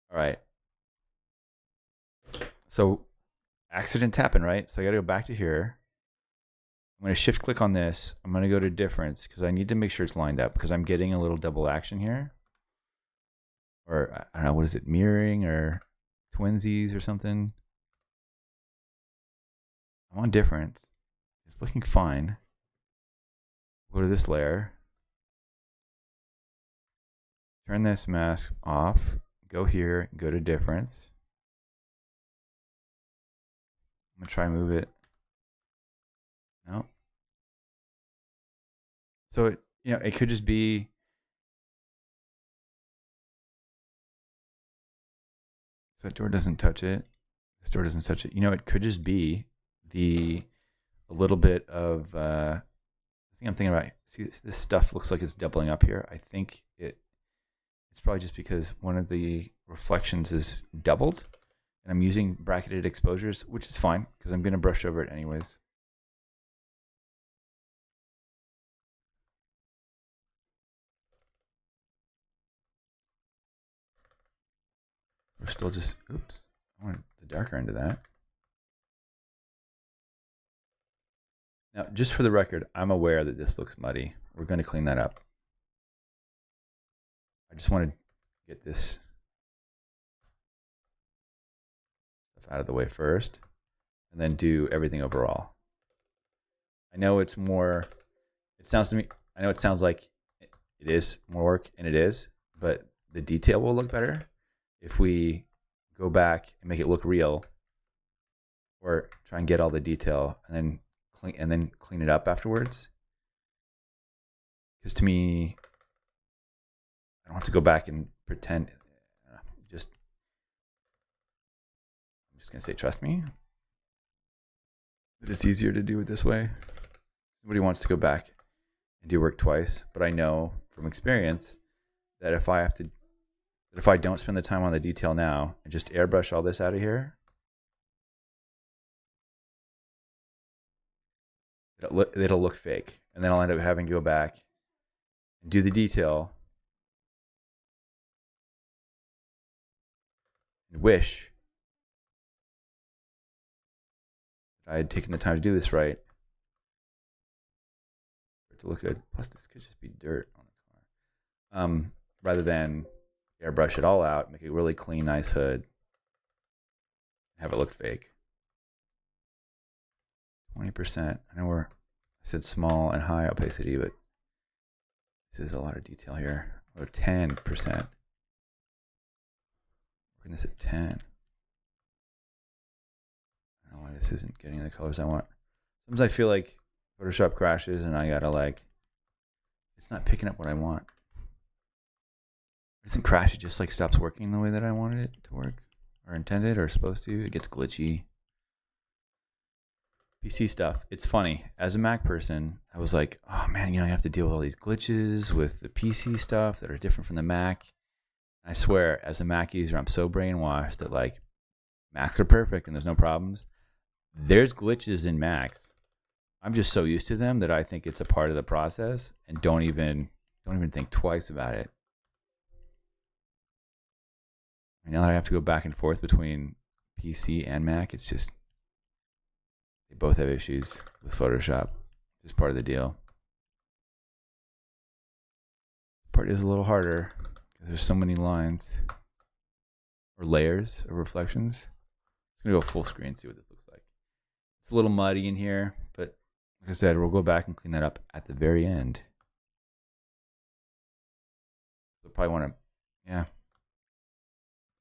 All right. So accidents happen, right? So I got to go back to here. I'm going to shift click on this. I'm going to go to difference because I need to make sure it's lined up because I'm getting a little double action here. Or I don't know, what is it? Mirroring or twinsies or something. I'm on difference. It's looking fine. Go to this layer. Turn this mask off. Go here, go to difference. I'm going to try and move it. No. So it, it could just be so that door doesn't touch it. This door doesn't touch it. It could just be a little bit of I think I'm thinking about, see, this stuff looks like it's doubling up here. I think it's probably just because one of the reflections is doubled, and I'm using bracketed exposures, which is fine because I'm going to brush over it anyways. We're still just, oops, I want the darker end of that. Now, just for the record, I'm aware that this looks muddy. We're going to clean that up. I just want to get this stuff out of the way first, and then do everything overall. I know it's more, it sounds to me, I know it sounds like it is more work, and it is, but the detail will look better if we go back and make it look real, or try and get all the detail and then clean it up afterwards. Because to me, I don't have to go back and pretend. I'm just gonna say, trust me, that it's easier to do it this way. Nobody wants to go back and do work twice, but I know from experience that if I don't spend the time on the detail now and just airbrush all this out of here, it'll look fake, and then I'll end up having to go back and do the detail and wish that I had taken the time to do this right for it to look good. Plus, this could just be dirt on the car, rather than airbrush it all out, make a really clean, nice hood, have it look fake. 20%. I know I said small and high opacity, but this is a lot of detail here. Or 10%. Working this at 10. I don't know why this isn't getting the colors I want. Sometimes I feel like Photoshop crashes and I gotta it's not picking up what I want. It doesn't crash, it just stops working the way that I wanted it to work, or intended, or supposed to. It gets glitchy. PC stuff, it's funny. As a Mac person, I was like, oh man, I have to deal with all these glitches with the PC stuff that are different from the Mac. I swear, as a Mac user, I'm so brainwashed that Macs are perfect and there's no problems. There's glitches in Macs. I'm just so used to them that I think it's a part of the process and don't even think twice about it. And now that I have to go back and forth between PC and Mac, it's just, they both have issues with Photoshop. It's part of the deal. This part is a little harder because there's so many lines or layers of reflections. It's gonna go full screen and see what this looks like. It's a little muddy in here, but like I said, we'll go back and clean that up at the very end. You'll probably want to, yeah,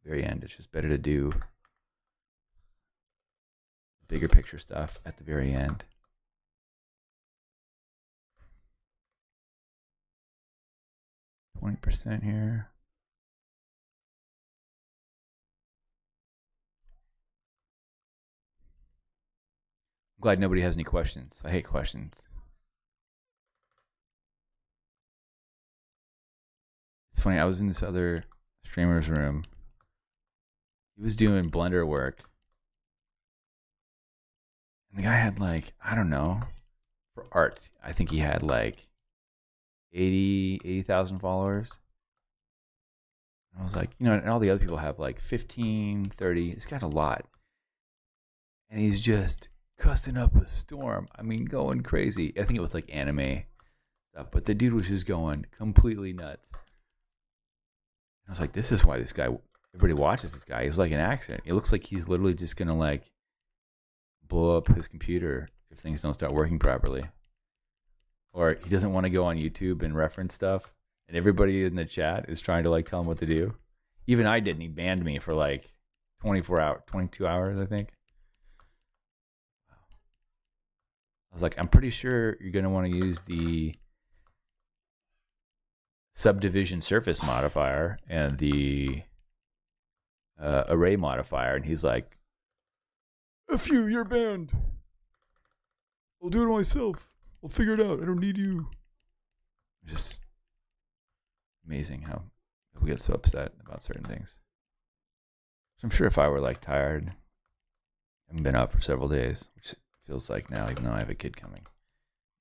very end. It's just better to do bigger picture stuff at the very end. %20 here. I'm glad nobody has any questions. I hate questions. It's funny, I was in this other streamer's room. He was doing Blender work. And the guy had like, I don't know, for art, I think he had like 80,000 followers. I was like, and all the other people have like 15, 30. He's got a lot. And he's just cussing up a storm. I mean, going crazy. I think it was like anime stuff, but the dude was just going completely nuts. I was like, this is why this guy, everybody watches this guy. He's like an accident. It looks like he's literally just going to like blow up his computer if things don't start working properly. Or he doesn't want to go on YouTube and reference stuff. And everybody in the chat is trying to like tell him what to do. Even I didn't. He banned me for like 22 hours, I think. I was like, I'm pretty sure you're going to want to use the subdivision surface modifier and the array modifier. And he's like, F you, you're banned. I'll do it myself. I'll figure it out. I don't need you. Just amazing how we get so upset about certain things. So I'm sure if I were like tired, I haven't been up for several days, which feels like now, even though I have a kid coming.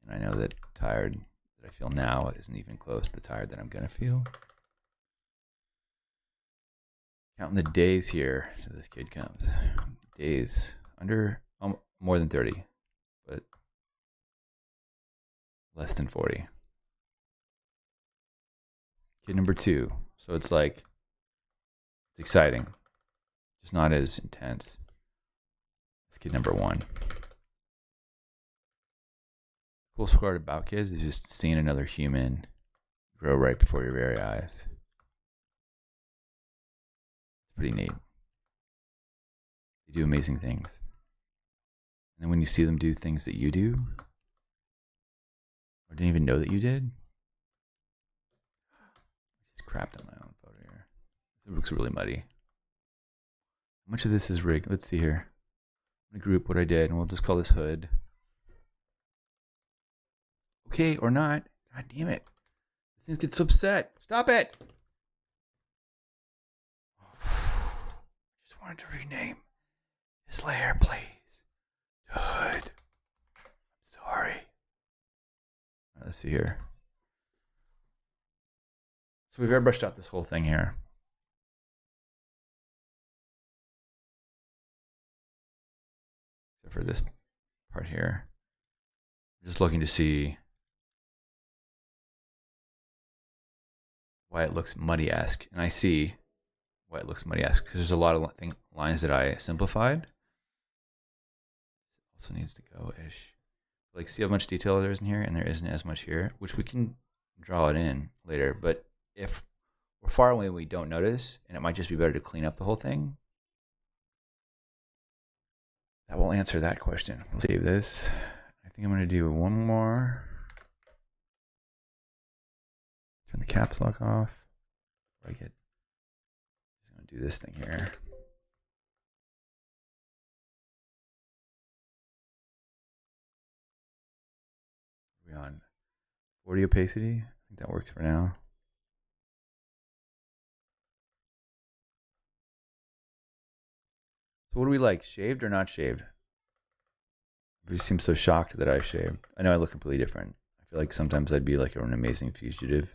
And I know that tired that I feel now isn't even close to the tired that I'm going to feel. Counting the days here till this kid comes. Days under more than 30, but less than 40. Kid number 2. So it's like, it's exciting, just not as intense as kid number 1. Cool part about kids is just seeing another human grow right before your very eyes. It's pretty neat. They do amazing things. And then when you see them do things that you do, or didn't even know that you did, I just crapped on my own photo here. It looks really muddy. How much of this is rigged? Let's see here. I'm going to group what I did, and we'll just call this hood. Okay, or not. God damn it. This thing gets so upset. Stop it. Just wanted to rename this layer, please. Hood. I'm sorry. All right, let's see here. So we've airbrushed out this whole thing here. Except for this part here. I'm just looking to see why it looks muddy-esque. And I see why it looks muddy-esque because there's a lot of lines that I simplified. Also needs to go-ish. Like, see how much detail there is in here, and there isn't as much here, which we can draw it in later. But if we're far away and we don't notice, and it might just be better to clean up the whole thing, that will answer that question. We'll save this. I think I'm going to do one more. Turn the caps lock off. I'm just going to do this thing here. Are we on 40 opacity? I think that works for now. So what do we like? Shaved or not shaved? Everybody seems so shocked that I shaved. I know I look completely different. I feel like sometimes I'd be like an amazing fugitive.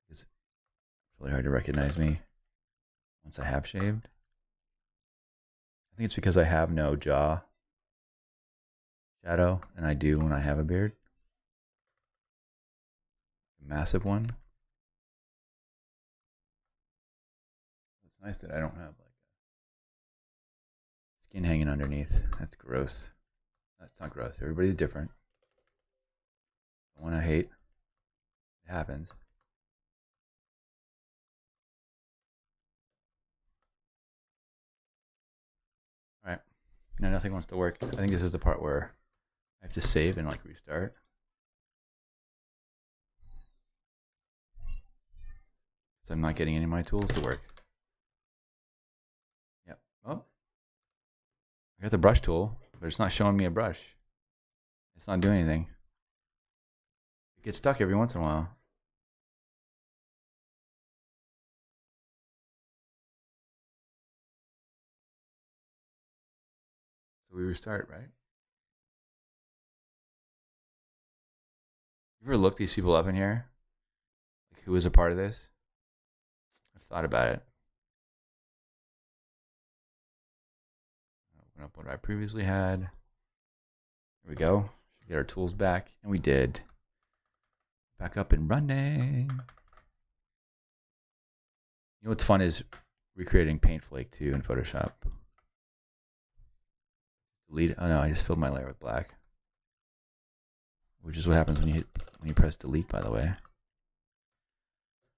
It's really hard to recognize me once I have shaved. I think it's because I have no jaw shadow, and I do when I have a beard. A massive one. It's nice that I don't have like skin hanging underneath. That's gross. That's not gross. Everybody's different. The one I hate, it happens. Nothing wants to work. I think this is the part where I have to save and like restart. So I'm not getting any of my tools to work. Yep. Oh, I got the brush tool, but it's not showing me a brush. It's not doing anything. It gets stuck every once in a while. So we restart, right? You ever look these people up in here? Like who was a part of this? I've thought about it. Open up what I previously had. Here we go. Should get our tools back. And we did. Back up and running. You know what's fun is recreating paint flake too in Photoshop. Delete. Oh no, I just filled my layer with black. Which is what happens when you press delete, by the way.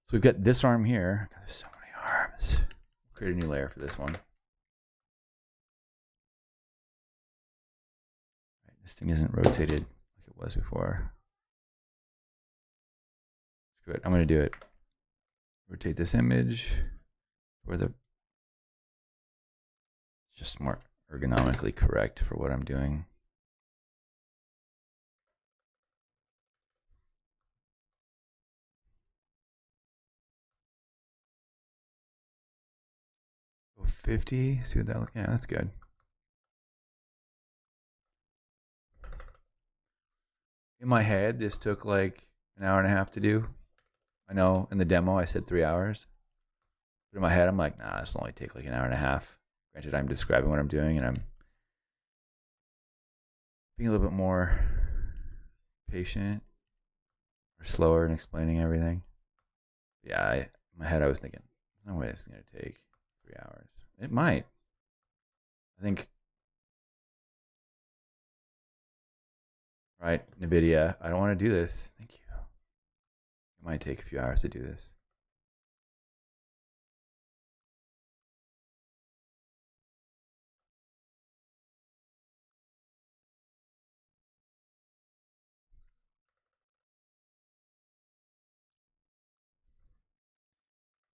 So we've got this arm here. God, there's so many arms. Create a new layer for this one. Right, this thing isn't rotated like it was before. Screw it. I'm going to do it. Rotate this image where the just more ergonomically correct for what I'm doing. Go 50. See what that looks. Yeah, that's good. In my head, this took like an hour and a half to do. I know in the demo I said 3 hours. But in my head, I'm like, nah, this will only take like an hour and a half. Granted, I'm describing what I'm doing and I'm being a little bit more patient or slower in explaining everything. Yeah, in my head, I was thinking, no way this is going to take 3 hours. It might. I think, right, NVIDIA, I don't want to do this. Thank you. It might take a few hours to do this.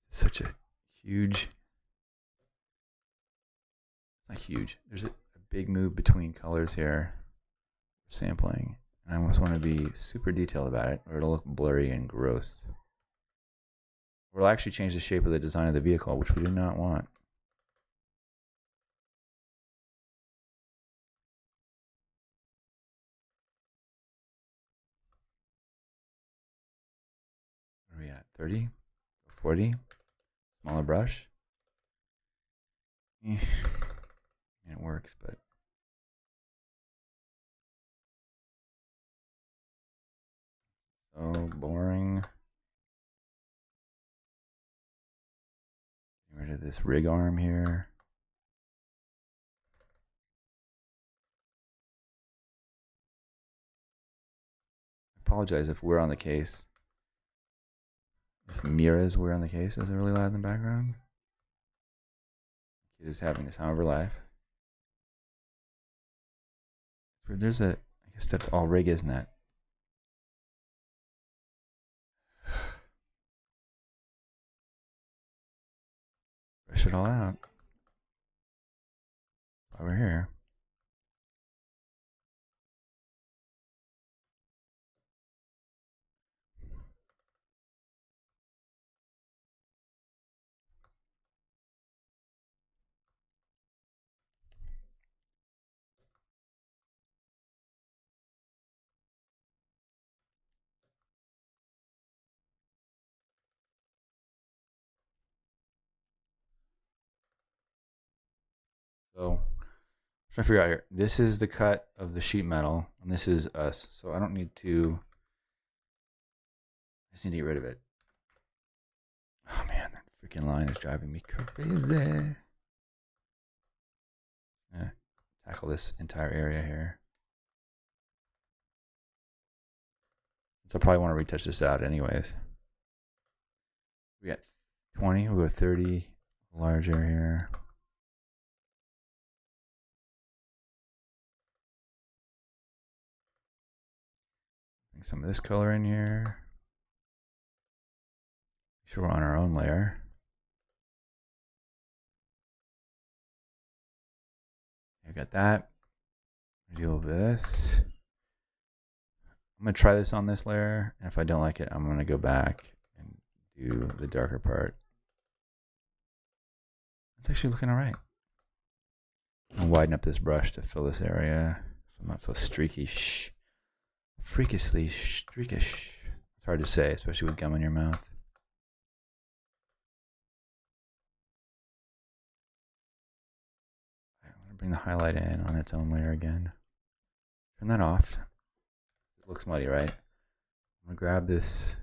Such a huge, not huge. There's a big move between colors here. Sampling. And I almost want to be super detailed about it, or it'll look blurry and gross. Or it'll actually change the shape of the design of the vehicle, which we do not want. Where are we at? 30? 40? Smaller brush? It works, but so boring. Get rid of this rig arm here. I apologize if we're on the case. If Mira's we're on the case is really loud in the background. Kid is having the time of her life. There's a, I guess that's all rig, isn't it? Brush it all out. While we're here. So, trying to figure out here. This is the cut of the sheet metal, and this is us. So I don't need to. I just need to get rid of it. Oh man, that freaking line is driving me crazy. Tackle this entire area here. So I probably want to retouch this out anyways. We got 20. We'll go 30 larger here. some of this color in here. Make sure we're on our own layer. I got that. Deal with this. I'm gonna try this on this layer, and if I don't like it, I'm gonna go back and do the darker part. It's actually looking all right. I'll widen up this brush to fill this area, so I'm not so streaky. Freakishly streakish. It's hard to say, especially with gum in your mouth. I'm gonna bring the highlight in on its own layer again. Turn that off. It looks muddy, right? I'm gonna grab this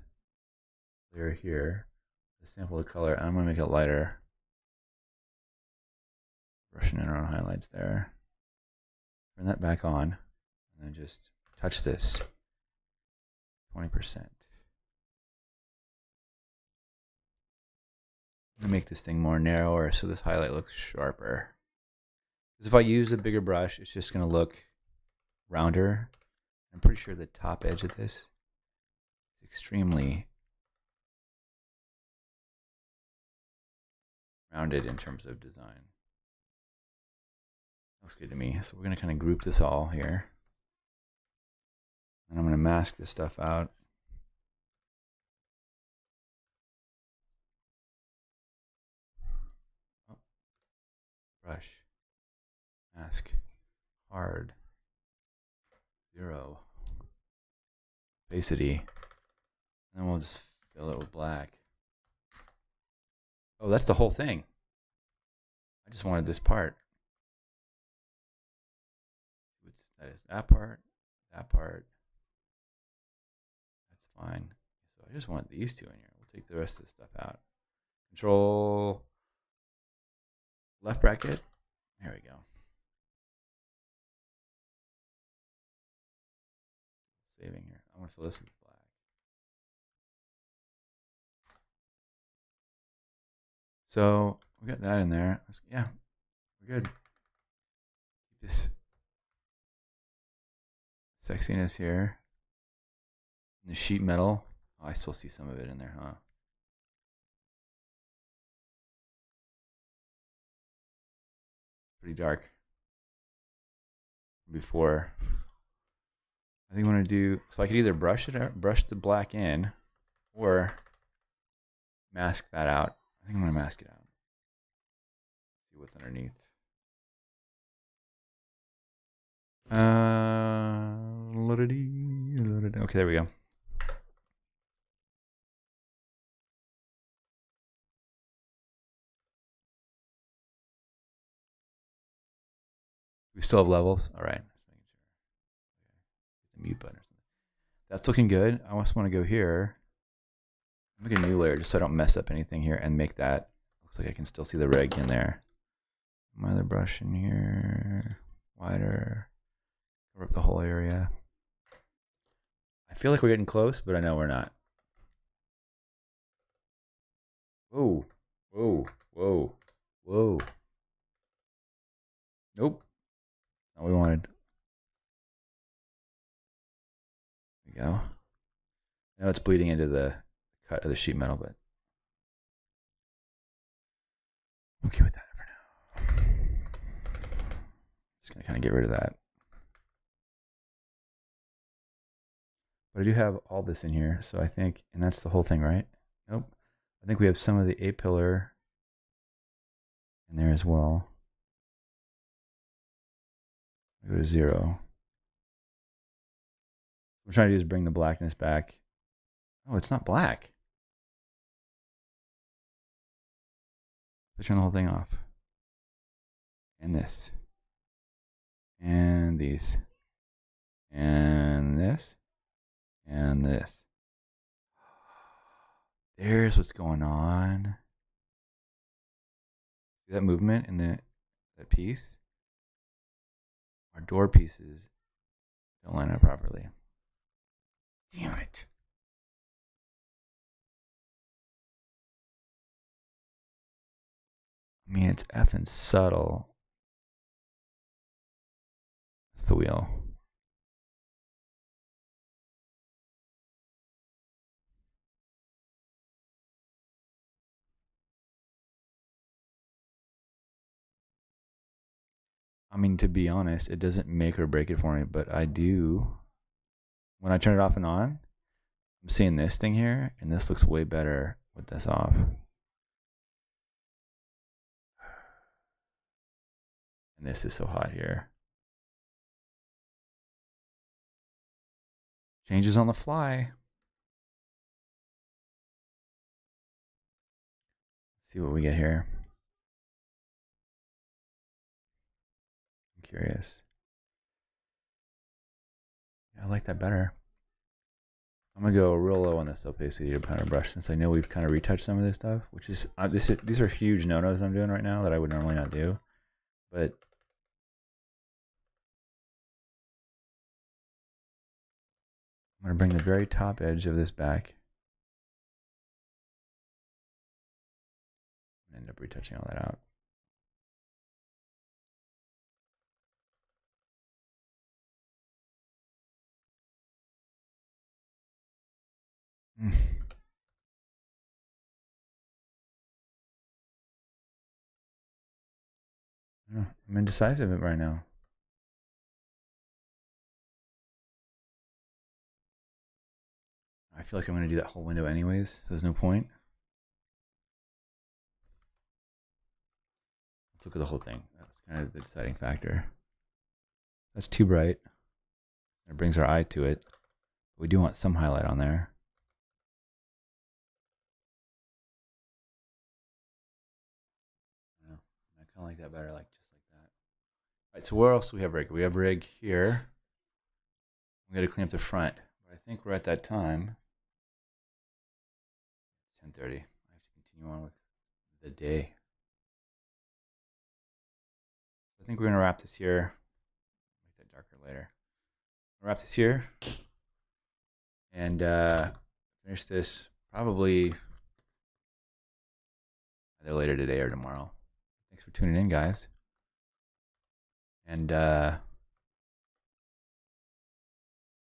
layer here, sample the color, and I'm gonna make it lighter. Brushing in our own highlights there. Turn that back on, and then just touch this 20%. I'm gonna make this thing more narrower so this highlight looks sharper. Because if I use a bigger brush, it's just gonna look rounder. I'm pretty sure the top edge of this is extremely rounded in terms of design. Looks good to me. So we're going to kind of group this all here. And I'm going to mask this stuff out. Oh. Brush. Mask. Hard. 0. Opacity. And then we'll just fill it with black. Oh, that's the whole thing. I just wanted this part. That is that part, that part. That's fine. So I just want these two in here. We'll take the rest of this stuff out. Control left bracket. There we go. Saving here. I want to fill this with black. So we got that in there. Yeah, we're good. Keep this sexiness here. And the sheet metal. Oh, I still see some of it in there, huh? Pretty dark. Before. I think I want to do, so I could either brush it out, brush the black in, or mask that out. I think I'm going to mask it out. See what's underneath. Okay, there we go. We still have levels. All right. Just making sure. Hit the mute button or something. That's looking good. I also want to go here. Make a new layer just so I don't mess up anything here and make that. Looks like I can still see the reg in there. My other brush in here. Wider. Cover up the whole area. I feel like we're getting close, but I know we're not. Whoa. Whoa. Whoa. Whoa. Nope. Not what we wanted. There we go. Now it's bleeding into the cut of the sheet metal, but I'm okay with that for now. Just gonna kind of get rid of that. But I do have all this in here, so I think, and that's the whole thing, right? Nope. I think we have some of the A-pillar in there as well. Go to 0. What I'm trying to do is bring the blackness back. Oh, it's not black. Let's turn the whole thing off. And this. And these. And this. And this. There's what's going on. See that movement in that piece? Our door pieces don't line up properly. Damn it. I mean, it's effing subtle. That's the wheel. I mean, to be honest, it doesn't make or break it for me, but I do. When I turn it off and on, I'm seeing this thing here, and this looks way better with this off. And this is so hot here. Changes on the fly. Let's see what we get here. I'm curious. Yeah, I like that better. I'm gonna go real low on this opacity to powder brush since I know we've kind of retouched some of this stuff, which is these are huge no-nos I'm doing right now that I would normally not do, but I'm gonna bring the very top edge of this back and end up retouching all that out. I'm indecisive right now. I feel like I'm going to do that whole window anyways, so there's no point. Let's look at the whole thing. That's kind of the deciding factor. That's too bright. It brings our eye to it. We do want some highlight on there. I kind of like that better, like just like that. All right, so where else do we have rig? We have rig here. We got to clean up the front. But I think we're at that time. 10:30. I have to continue on with the day. I think we're gonna wrap this here. Make that darker later. Wrap this here and finish this probably either later today or tomorrow. Thanks for tuning in, guys. And